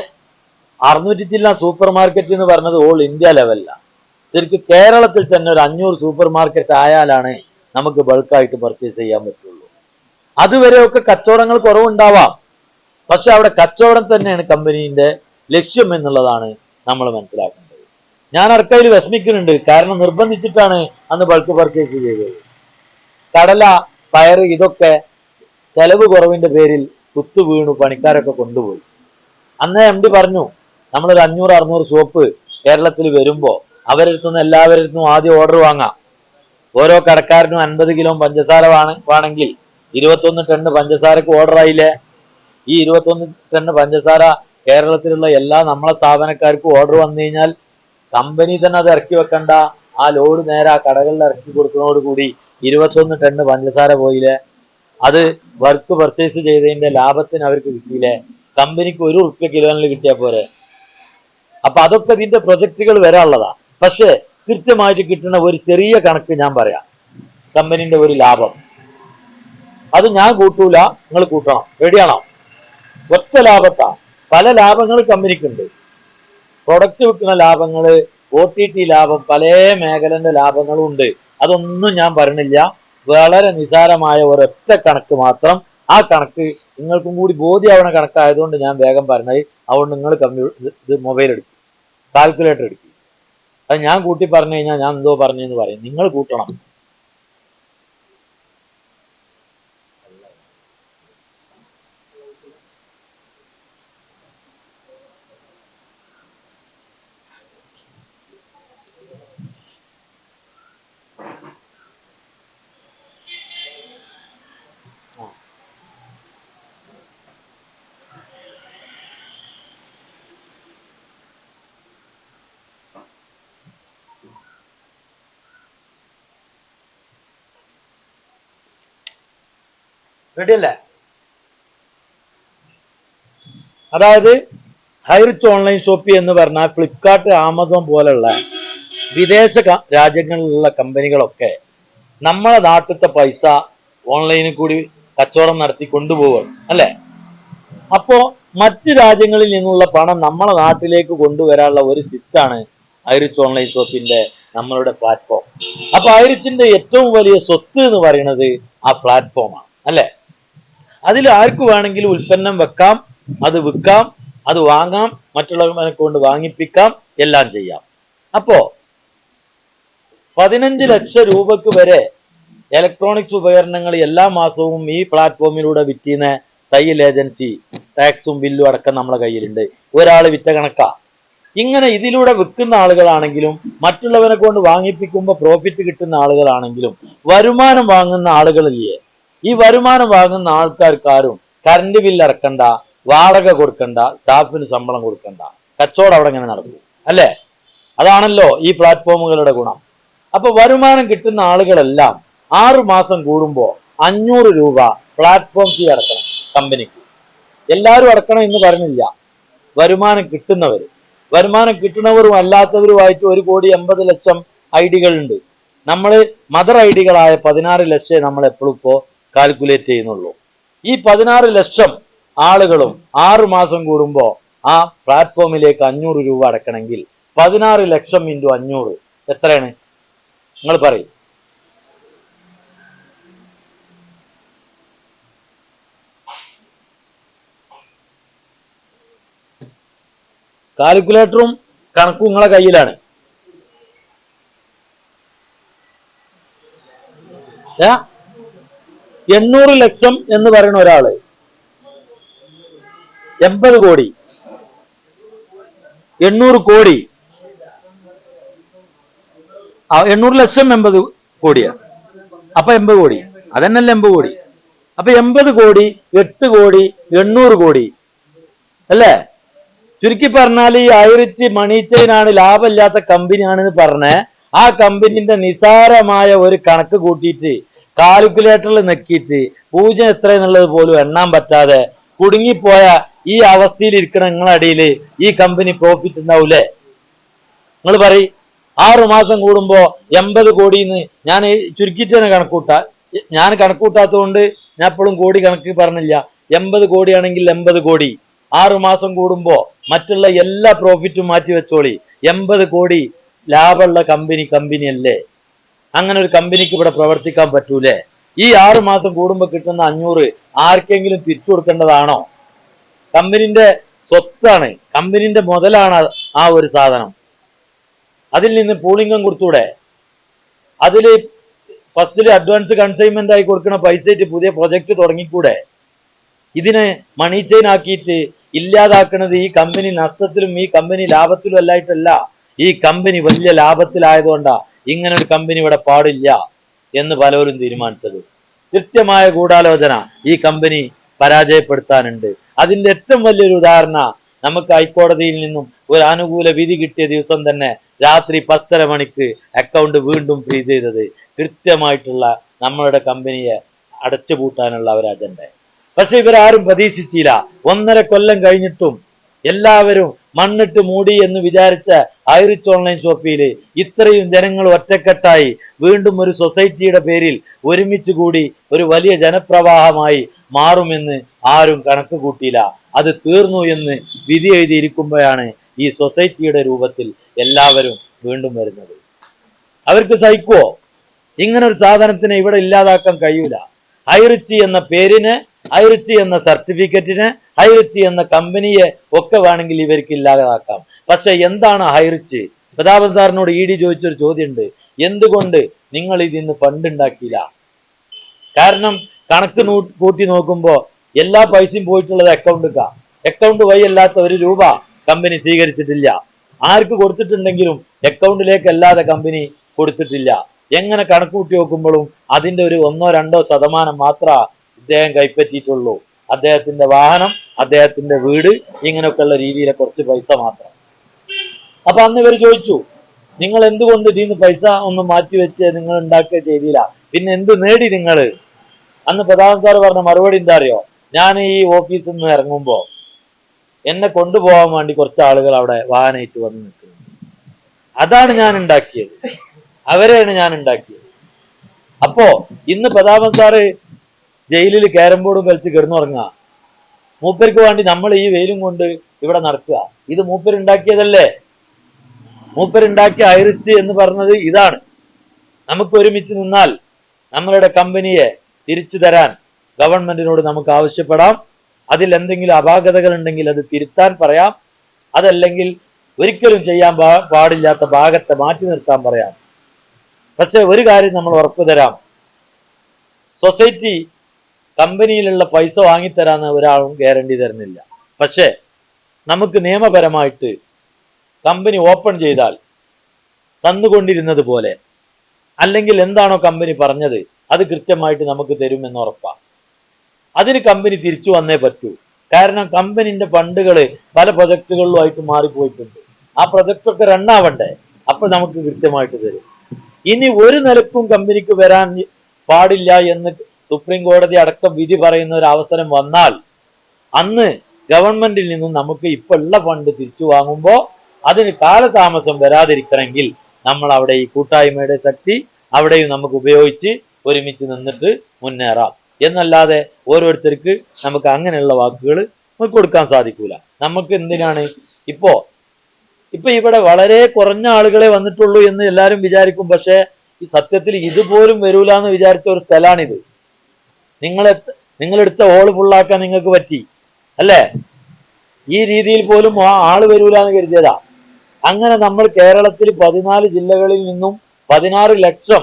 600 ജില്ലാ സൂപ്പർ മാർക്കറ്റ് എന്ന് പറഞ്ഞത് ഓൾ ഇന്ത്യ ലെവലിലാണ്. ശരിക്കും കേരളത്തിൽ തന്നെ ഒരു 500 സൂപ്പർ മാർക്കറ്റ് ആയാലാണ് നമുക്ക് ബൾക്കായിട്ട് പർച്ചേസ് ചെയ്യാൻ പറ്റുള്ളൂ. അതുവരെയൊക്കെ കച്ചവടങ്ങൾ കുറവുണ്ടാവാം, പക്ഷെ അവിടെ കച്ചവടം തന്നെയാണ് കമ്പനീന്റെ ലക്ഷ്യം എന്നുള്ളതാണ് നമ്മൾ മനസ്സിലാക്കേണ്ടത്. ഞാൻ അർക്കയിൽ വിഷമിക്കുന്നുണ്ട്, കാരണം നിർബന്ധിച്ചിട്ടാണ് അന്ന് ബൾക്ക് പർച്ചേസ് ചെയ്തത്. കടല, പയറ് ഇതൊക്കെ ചെലവ് കുറവിന്റെ പേരിൽ കുത്തു വീണു പണിക്കാരൊക്കെ കൊണ്ടുപോയി. അന്നേ MD പറഞ്ഞു, നമ്മളൊരു 500-600 ഷോപ്പ് കേരളത്തിൽ വരുമ്പോൾ അവരെടുത്തുനിന്ന് എല്ലാവരിടത്തും ആദ്യം ഓർഡർ വാങ്ങാം. ഓരോ കടക്കാരനും 50 കിലോ പഞ്ചസാര വേണമെങ്കിൽ 21 ടണ്ണ് പഞ്ചസാരക്ക് ഓർഡർ ആയില്ലേ? ഈ 21 ടണ്ണ് പഞ്ചസാര കേരളത്തിലുള്ള എല്ലാ നമ്മളെ സ്ഥാപനക്കാർക്കും ഓർഡർ വന്നു കഴിഞ്ഞാൽ കമ്പനി തന്നെ അത് ഇറക്കി വെക്കണ്ട, ആ ലോഡ് നേരെ ആ കടകളിൽ ഇറക്കി കൊടുക്കുന്നതോടുകൂടി 21 ടണ്ണ് പഞ്ചസാര പോയില്ലേ? അത് വർക്ക് പർച്ചേസ് ചെയ്തതിന്റെ ലാഭത്തിന് അവർക്ക് കിട്ടിയില്ലേ? കമ്പനിക്ക് 1 ഉറുപ്യ കിലോനിൽ കിട്ടിയാൽ പോരെ? അപ്പൊ അതൊക്കെ ഇതിന്റെ പ്രൊജക്ടുകൾ വരാനുള്ളതാ. പക്ഷെ കൃത്യമായിട്ട് കിട്ടുന്ന ഒരു ചെറിയ കണക്ക് ഞാൻ പറയാം. കമ്പനിന്റെ ഒരു ലാഭം അത് ഞാൻ കൂട്ടൂല, നിങ്ങൾ കൂട്ടണം. റെഡിയാണോ? ഒറ്റ ലാഭത്താ. പല ലാഭങ്ങൾ കമ്പനിക്കുണ്ട്. പ്രൊഡക്റ്റ് വിൽക്കുന്ന ലാഭങ്ങള്, OTT ലാഭം, പല മേഖലന്റെ ലാഭങ്ങളും ഉണ്ട്. അതൊന്നും ഞാൻ പറയണില്ല. വളരെ നിസാരമായ ഒരൊറ്റ കണക്ക് മാത്രം. ആ കണക്ക് നിങ്ങൾക്കും കൂടി ബോധ്യമാവണ കണക്കായതുകൊണ്ട് ഞാൻ വേഗം പറഞ്ഞത്. അതുകൊണ്ട് നിങ്ങൾ ഇത് മൊബൈൽ എടുക്കും, കാൽക്കുലേറ്റർ എടുക്കും. അത് ഞാൻ കൂട്ടി പറഞ്ഞു കഴിഞ്ഞാൽ ഞാൻ എന്തോ പറഞ്ഞെന്ന് പറയും. നിങ്ങൾ കൂട്ടണം. റെഡിയല്ലേ? അതായത് ഹൈറിച്ച് ഓൺലൈൻ ഷോപ്പി എന്ന് പറഞ്ഞാൽ ഫ്ലിപ്കാർട്ട്, ആമസോൺ പോലുള്ള വിദേശ രാജ്യങ്ങളിലുള്ള കമ്പനികളൊക്കെ നമ്മളെ നാട്ടിലത്തെ പൈസ ഓൺലൈനിൽ കൂടി കച്ചവടം നടത്തി കൊണ്ടുപോവുകയാണ് അല്ലെ? അപ്പോ മറ്റ് രാജ്യങ്ങളിൽ നിന്നുള്ള പണം നമ്മളെ നാട്ടിലേക്ക് കൊണ്ടുവരാനുള്ള ഒരു സിസ്റ്റമാണ് ഹൈറിച്ച് ഓൺലൈൻ ഷോപ്പിന്റെ നമ്മളുടെ പ്ലാറ്റ്ഫോം. അപ്പൊ ഹൈറിച്ചിന്റെ ഏറ്റവും വലിയ സ്വത്ത് എന്ന് പറയുന്നത് ആ പ്ലാറ്റ്ഫോമാണ് അല്ലെ? അതിൽ ആർക്ക് വേണമെങ്കിലും ഉൽപ്പന്നം വെക്കാം, അത് വിൽക്കാം, അത് വാങ്ങാം, മറ്റുള്ളവരെ കൊണ്ട് വാങ്ങിപ്പിക്കാം, എല്ലാം ചെയ്യാം. അപ്പോ 15 ലക്ഷം രൂപക്ക് വരെ ഇലക്ട്രോണിക്സ് ഉപകരണങ്ങൾ എല്ലാ മാസവും ഈ പ്ലാറ്റ്ഫോമിലൂടെ വിറ്റുന്ന തയ്യൽ ഏജൻസി ടാക്സും ബില്ലും അടക്കം നമ്മളെ കയ്യിലുണ്ട്. ഒരാൾ വിറ്റ കണക്കാ. ഇങ്ങനെ ഇതിലൂടെ വിൽക്കുന്ന ആളുകളാണെങ്കിലും മറ്റുള്ളവരെ കൊണ്ട് വാങ്ങിപ്പിക്കുമ്പോൾ പ്രോഫിറ്റ് കിട്ടുന്ന ആളുകളാണെങ്കിലും വരുമാനം വാങ്ങുന്ന ആളുകളില്ലേ, ഈ വരുമാനം വാങ്ങുന്ന ആൾക്കാർക്കാരും കറണ്ട് ബില്ല് ഇറക്കണ്ട, വാടക കൊടുക്കണ്ട, സ്റ്റാഫിന് ശമ്പളം കൊടുക്കണ്ട, കച്ചവടം അവിടെ ഇങ്ങനെ നടക്കും അല്ലേ? അതാണല്ലോ ഈ പ്ലാറ്റ്ഫോമുകളുടെ ഗുണം. അപ്പൊ വരുമാനം കിട്ടുന്ന ആളുകളെല്ലാം 6 മാസം കൂടുമ്പോൾ 500 രൂപ പ്ലാറ്റ്ഫോം ഫീ അടക്കണം കമ്പനിക്ക്. എല്ലാവരും അടക്കണം എന്ന് പറഞ്ഞില്ല. വരുമാനം കിട്ടുന്നവർ, വരുമാനം കിട്ടുന്നവരും അല്ലാത്തവരുമായിട്ട് 1,80,00,000 ഐഡികളുണ്ട്. നമ്മൾ മദർ ഐഡികളായ 16 ലക്ഷം നമ്മൾ എപ്പോഴും ഇപ്പോ കാൽക്കുലേറ്റ് ചെയ്യുന്നുള്ളൂ. ഈ 16 ലക്ഷം ആളുകളും 6 മാസം കൂടുമ്പോൾ ആ പ്ലാറ്റ്ഫോമിലേക്ക് 500 രൂപ അടക്കണമെങ്കിൽ 16 ലക്ഷം × 500 എത്രയാണ്? നിങ്ങൾ പറയും. കാൽക്കുലേറ്ററും കണക്കും നിങ്ങളെ കയ്യിലാണ്. 800 ലക്ഷം എന്ന് പറയുന്ന ഒരാള് 80 കോടി, 800 കോടി, 800 ലക്ഷം 80 കോടിയാ. അപ്പൊ 80 കോടി, അതന്നല്ലേ 80 കോടി. അപ്പൊ 80 കോടി, 8 കോടി, 800 കോടി അല്ലേ? ചുരുക്കി പറഞ്ഞാൽ ഈ ഹൈറിച്ച് മണി ചെയിനാണ് ലാഭമില്ലാത്ത കമ്പനിയാണെന്ന് പറഞ്ഞ് ആ കമ്പനിന്റെ നിസാരമായ ഒരു കണക്ക് കൂട്ടിയിട്ട് കാൽക്കുലേറ്ററിൽ നെക്കിയിട്ട് 0 എത്ര എന്നുള്ളത് പോലും എണ്ണാൻ പറ്റാതെ കുടുങ്ങിപ്പോയ ഈ അവസ്ഥയിൽ ഇരിക്കണ നിങ്ങളടിയിൽ ഈ കമ്പനി പ്രോഫിറ്റ് ഉണ്ടാവൂലേ? നിങ്ങൾ പറയും. 6 മാസം കൂടുമ്പോ 80 കോടിന്ന് ഞാൻ ചുരുക്കിയിട്ട് തന്നെ കണക്കൂട്ടാ. ഞാൻ കണക്കൂട്ടാത്തത് കൊണ്ട് ഞാൻ എപ്പോഴും കോടി കണക്ക് പറഞ്ഞില്ല. 80 കോടിയാണെങ്കിൽ 80 കോടി 6 മാസം കൂടുമ്പോ മറ്റുള്ള എല്ലാ പ്രോഫിറ്റും മാറ്റി വെച്ചോളി. 80 കോടി ലാഭമുള്ള കമ്പനിയല്ലേ? അങ്ങനെ ഒരു കമ്പനിക്ക് ഇവിടെ പ്രവർത്തിക്കാൻ പറ്റൂലേ? ഈ 6 മാസം കൂടുമ്പോ കിട്ടുന്ന 500 ആർക്കെങ്കിലും തിരിച്ചു കൊടുക്കേണ്ടതാണോ? കമ്പനിന്റെ സ്വത്താണ്, കമ്പനിന്റെ മുതലാണ് ആ ഒരു സാധനം. അതിൽ നിന്ന് പൂളിംഗം കൊടുത്തൂടെ? അതില് ഫസ്റ്റില് അഡ്വാൻസ് കൺസൈൻമെന്റ് ആയി കൊടുക്കുന്ന പൈസ പുതിയ പ്രൊജക്ട് തുടങ്ങിക്കൂടെ? ഇതിനെ മണി ചെയിൻ ആക്കിയിട്ട് ഇല്ലാതാക്കുന്നത് ഈ കമ്പനി നഷ്ടത്തിലും ഈ കമ്പനി ലാഭത്തിലും അല്ലായിട്ടല്ല. ഈ കമ്പനി വലിയ ലാഭത്തിലായതുകൊണ്ടാ ഇങ്ങനെ ഒരു കമ്പനി ഇവിടെ പാടില്ല എന്ന് പലരും തീരുമാനിച്ചത്. കൃത്യമായ ഗൂഢാലോചന ഈ കമ്പനി പരാജയപ്പെടുത്താനുണ്ട്. അതിന്റെ ഏറ്റവും വലിയൊരു ഉദാഹരണ നമുക്ക് ഹൈക്കോടതിയിൽ നിന്നും ഒരു അനുകൂല വിധി കിട്ടിയ ദിവസം തന്നെ രാത്രി 10:30 മണിക്ക് അക്കൗണ്ട് വീണ്ടും ഫ്രീസ് ചെയ്തത് കൃത്യമായിട്ടുള്ള നമ്മളുടെ കമ്പനിയെ അടച്ചുപൂട്ടാനുള്ള ഒരു അജണ്ട. പക്ഷെ ഇവരാരും പ്രതീക്ഷിച്ചില്ല. 1.5 കൊല്ലം കഴിഞ്ഞിട്ടും എല്ലാവരും മണ്ണിട്ട് മൂടി എന്ന് വിചാരിച്ച ഐറിച്ച് ഓൺലൈൻ ഷോപ്പിൽ ഇത്രയും ജനങ്ങൾ ഒറ്റക്കെട്ടായി വീണ്ടും ഒരു സൊസൈറ്റിയുടെ പേരിൽ ഒരുമിച്ച് കൂടി ഒരു വലിയ ജനപ്രവാഹമായി മാറുമെന്ന് ആരും കണക്ക് കൂട്ടിയില്ല. അത് തീർന്നു എന്ന് വിധി എഴുതിയിരിക്കുമ്പോഴാണ് ഈ സൊസൈറ്റിയുടെ രൂപത്തിൽ എല്ലാവരും വീണ്ടും വരുന്നത്. അവർക്ക് സഹിക്കുവോ? ഇങ്ങനെ ഒരു സാധനത്തിനെ ഇവിടെ ഇല്ലാതാക്കാൻ കഴിയൂല. ഐറിച്ച് എന്ന പേരിന്, ഐറിച്ച് എന്ന സർട്ടിഫിക്കറ്റിന്, ഐറിച്ച് എന്ന കമ്പനിയെ ഒക്കെ വേണമെങ്കിൽ ഇവർക്ക് ഇല്ലാതാക്കാം. പക്ഷെ എന്താണ് ഐറിച്ച്? പ്രതാപൻ സാറിനോട് ഇ ഡി ചോദിച്ചൊരു ചോദ്യമുണ്ട്, എന്തുകൊണ്ട് നിങ്ങൾ ഇതിന്ന് ഫണ്ട് ഉണ്ടാക്കിയില്ല? കാരണം കണക്ക് കൂട്ടി നോക്കുമ്പോ എല്ലാ പൈസയും പോയിട്ടുള്ളത് അക്കൗണ്ട് വഴി അല്ലാത്ത 1 രൂപ കമ്പനി സ്വീകരിച്ചിട്ടില്ല. ആർക്ക് കൊടുത്തിട്ടുണ്ടെങ്കിലും അക്കൗണ്ടിലേക്ക് അല്ലാതെ കമ്പനി കൊടുത്തിട്ടില്ല. എങ്ങനെ കണക്ക് കൂട്ടി നോക്കുമ്പോഴും അതിന്റെ ഒരു 1-2% മാത്രമേ ഇദ്ദേഹം കൈപ്പറ്റിയിട്ടുള്ളൂ. അദ്ദേഹത്തിന്റെ വാഹനം, അദ്ദേഹത്തിന്റെ വീട്, ഇങ്ങനെയൊക്കെയുള്ള രീതിയിലെ കുറച്ച് പൈസ മാത്രം. അപ്പൊ അന്ന് ഇവർ ചോദിച്ചു, നിങ്ങൾ എന്തുകൊണ്ട് ഇതിന്ന് പൈസ ഒന്നും മാറ്റിവെച്ച് നിങ്ങൾ ഉണ്ടാക്കുക ചെയ്തില്ല, പിന്നെ എന്ത് നേടി നിങ്ങൾ? അന്ന് പ്രധാന സാർ പറഞ്ഞ മറുപടി എന്താ അറിയോ? ഞാൻ ഈ ഓഫീസിൽ നിന്ന് ഇറങ്ങുമ്പോ എന്നെ കൊണ്ടുപോകാൻ വേണ്ടി കുറച്ച് ആളുകൾ അവിടെ വാഹനമായിട്ട് വന്ന് നിൽക്കുന്നു. അതാണ് ഞാൻ ഉണ്ടാക്കിയത്, അവരെയാണ് ഞാൻ ഉണ്ടാക്കിയത്. അപ്പോ ഇന്ന് പ്രതാപൻ സാറ് ജയിലിൽ ക്യാരം ബോർഡും കളിച്ച് കിടന്നുറങ്ങുക, മൂപ്പർക്ക് വേണ്ടി നമ്മൾ ഈ വെയിലും കൊണ്ട് ഇവിടെ നടക്കുക. ഇത് മൂപ്പരുണ്ടാക്കിയതല്ലേ? മൂപ്പരുണ്ടാക്കിയ ഐറിച്ച് എന്ന് പറഞ്ഞത് ഇതാണ്. നമുക്ക് ഒരുമിച്ച് നിന്നാൽ നമ്മളുടെ കമ്പനിയെ തിരിച്ചു തരാൻ ഗവൺമെന്റിനോട് നമുക്ക് ആവശ്യപ്പെടാം. അതിൽ എന്തെങ്കിലും അപാകതകൾ ഉണ്ടെങ്കിൽ അത് തിരുത്താൻ പറയാം. അതല്ലെങ്കിൽ ഒരിക്കലും ചെയ്യാൻ പാടില്ലാത്ത ഭാഗത്തെ മാറ്റി നിർത്താൻ പറയാം. പക്ഷെ ഒരു കാര്യം നമ്മൾ ഉറപ്പു തരാം, സൊസൈറ്റി കമ്പനിയിലുള്ള പൈസ വാങ്ങിത്തരാന്ന് ഒരാളും ഗ്യാരണ്ടി തരുന്നില്ല. പക്ഷെ നമുക്ക് നിയമപരമായിട്ട് കമ്പനി ഓപ്പൺ ചെയ്താൽ തന്നുകൊണ്ടിരുന്നത് പോലെ, അല്ലെങ്കിൽ എന്താണോ കമ്പനി പറഞ്ഞത് അത് കൃത്യമായിട്ട് നമുക്ക് തരുമെന്ന് ഉറപ്പാണ്. അതിന് കമ്പനി തിരിച്ചു വന്നേ പറ്റൂ. കാരണം കമ്പനിന്റെ ഫണ്ടുകൾ പല പ്രൊജക്ടുകളിലുമായിട്ട് മാറിപ്പോയിട്ടുണ്ട്. ആ പ്രൊജക്ടൊക്കെ റണ്ണാവണ്ടേ? അപ്പൊ നമുക്ക് കൃത്യമായിട്ട് തരും. ഇനി ഒരു നിലക്കും കമ്പനിക്ക് വരാൻ പാടില്ല എന്ന് സുപ്രീം കോടതി അടക്കം വിധി പറയുന്ന ഒരു അവസരം വന്നാൽ അന്ന് ഗവൺമെന്റിൽ നിന്നും നമുക്ക് ഇപ്പൊ ഉള്ള ഫണ്ട് തിരിച്ചു വാങ്ങുമ്പോൾ അതിന് കാലതാമസം വരാതിരിക്കണമെങ്കിൽ നമ്മൾ അവിടെ ഈ കൂട്ടായ്മയുടെ ശക്തി അവിടെയും നമുക്ക് ഉപയോഗിച്ച് ഒരുമിച്ച് നിന്നിട്ട് മുന്നേറാം. എന്നല്ലാതെ ഓരോരുത്തർക്ക് നമുക്ക് അങ്ങനെയുള്ള വാക്കുകൾ നമുക്ക് കൊടുക്കാൻ സാധിക്കൂല. നമുക്ക് എന്തിനാണ് ഇപ്പൊ ഇവിടെ വളരെ കുറഞ്ഞ ആളുകളെ വന്നിട്ടുള്ളൂ എന്ന് എല്ലാവരും വിചാരിക്കും. പക്ഷെ ഈ സത്യത്തിൽ ഇതുപോലും വരൂല എന്ന് വിചാരിച്ച ഒരു സ്ഥലമാണിത്. നിങ്ങളെടുത്ത ഹോള് ഫുള്ളാക്കാൻ നിങ്ങൾക്ക് പറ്റി അല്ലേ? ഈ രീതിയിൽ പോലും ആള് വരൂല എന്ന് കരുതിയതാ. അങ്ങനെ നമ്മൾ കേരളത്തിൽ 14 ജില്ലകളിൽ നിന്നും 16 ലക്ഷം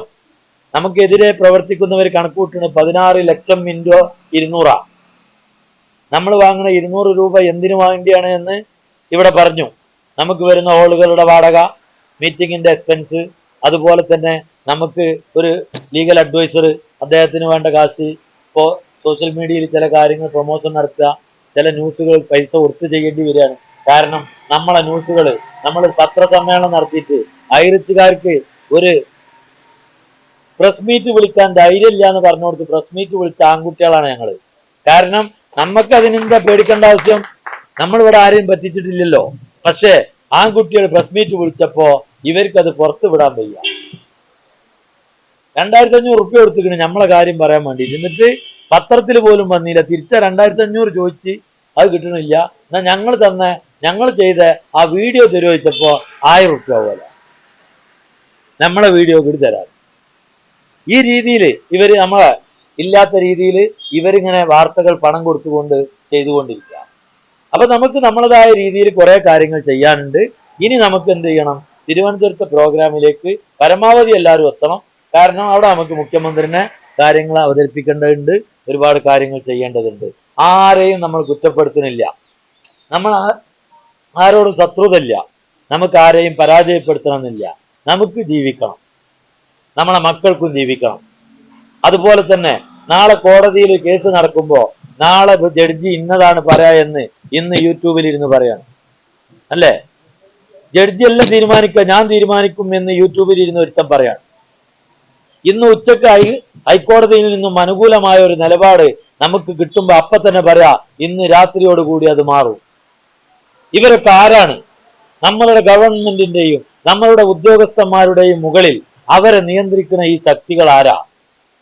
നമുക്കെതിരെ പ്രവർത്തിക്കുന്നവർ കണക്കൂട്ടുന്നത് 16 ലക്ഷം ഇൻറ്റു 200. നമ്മൾ വാങ്ങുന്ന 200 രൂപ എന്തിനു വേണ്ടിയാണ് എന്ന് ഇവിടെ പറഞ്ഞു. നമുക്ക് വരുന്ന ഹോളുകളുടെ വാടക, മീറ്റിങ്ങിന്റെ എക്സ്പെൻസ്, അതുപോലെ തന്നെ നമുക്ക് ഒരു ലീഗൽ അഡ്വൈസർ, അദ്ദേഹത്തിന് വേണ്ട കാശ്, ഇപ്പോൾ സോഷ്യൽ മീഡിയയിൽ ചില കാര്യങ്ങൾ പ്രൊമോഷൻ നടത്തുക, ചില ന്യൂസുകൾ പൈസ കൊടുത്ത് ചെയ്യേണ്ടി വരികയാണ്. കാരണം നമ്മളെ ന്യൂസുകൾ നമ്മൾ പത്രസമ്മേളനം നടത്തിയിട്ട് ഐറിച്ചുകാർക്ക് ഒരു പ്രസ് മീറ്റ് വിളിക്കാൻ ധൈര്യമില്ല എന്ന് പറഞ്ഞു കൊടുത്ത് പ്രസ് മീറ്റ് വിളിച്ച ആൺകുട്ടികളാണ് ഞങ്ങൾ. കാരണം നമുക്ക് അതിനെന്താ പേടിക്കേണ്ട ആവശ്യം? നമ്മളിവിടെ ആരെയും പറ്റിച്ചിട്ടില്ലല്ലോ. പക്ഷേ ആൺകുട്ടികൾ പ്രസ് മീറ്റ് വിളിച്ചപ്പോ ഇവർക്കത് പുറത്തു വിടാൻ വയ്യ. 2500 റുപ്യ കൊടുത്തിക്കണ് നമ്മളെ കാര്യം പറയാൻ വേണ്ടി. എന്നിട്ട് പത്രത്തിൽ പോലും വന്നില്ല. തിരിച്ച 2500 ചോദിച്ച് അത് കിട്ടണില്ല. എന്നാ ഞങ്ങൾ ചെയ്ത ആ വീഡിയോ തരുവച്ചപ്പോ 1000 റുപ്യ പോലെ നമ്മളെ വീഡിയോ കൂടി തരാം. ഈ രീതിയിൽ ഇവര് നമ്മളെ ഇല്ലാത്ത രീതിയിൽ ഇവരിങ്ങനെ വാർത്തകൾ പണം കൊടുത്തുകൊണ്ട് ചെയ്തുകൊണ്ടിരിക്കുക. അപ്പൊ നമുക്ക് നമ്മളതായ രീതിയിൽ കുറെ കാര്യങ്ങൾ ചെയ്യാനുണ്ട്. ഇനി നമുക്ക് എന്ത് ചെയ്യണം? തിരുവനന്തപുരത്തെ പ്രോഗ്രാമിലേക്ക് പരമാവധി എല്ലാവരും എത്തണം. കാരണം അവിടെ നമുക്ക് മുഖ്യമന്ത്രിനെ കാര്യങ്ങൾ അവതരിപ്പിക്കേണ്ടതുണ്ട്, ഒരുപാട് കാര്യങ്ങൾ ചെയ്യേണ്ടതുണ്ട്. ആരെയും നമ്മൾ കുറ്റപ്പെടുത്തുന്നില്ല. നമ്മൾ ആരോടും ശത്രുതയില്ല, നമുക്ക് ആരെയും പരാജയപ്പെടുത്തണമെന്നില്ല. നമുക്ക് ജീവിക്കണം, നമ്മളെ മക്കൾക്കും ജീവിക്കണം. അതുപോലെ തന്നെ നാളെ കോടതിയിൽ കേസ് നടക്കുമ്പോൾ നാളെ ജഡ്ജി ഇന്നതാണ് പറയാ എന്ന് ഇന്ന് യൂട്യൂബിൽ ഇരുന്ന് പറയാണ്, അല്ലേ? ജഡ്ജി എല്ലാം തീരുമാനിക്കുക, ഞാൻ തീരുമാനിക്കും എന്ന് യൂട്യൂബിൽ ഇരുന്ന് ഒരുത്തം പറയാണ്. ഇന്ന് ഉച്ചക്കായി ഹൈക്കോടതിയിൽ നിന്നും അനുകൂലമായ ഒരു നിലപാട് നമുക്ക് കിട്ടുമ്പോ അപ്പൊ തന്നെ പറയാ ഇന്ന് രാത്രിയോടുകൂടി അത് മാറും. ഇവരൊക്കെ ആരാണ്? നമ്മളുടെ ഗവൺമെന്റിന്റെയും നമ്മളുടെ ഉദ്യോഗസ്ഥന്മാരുടെയും മുകളിൽ അവരെ നിയന്ത്രിക്കുന്ന ഈ ശക്തികൾ ആരാ?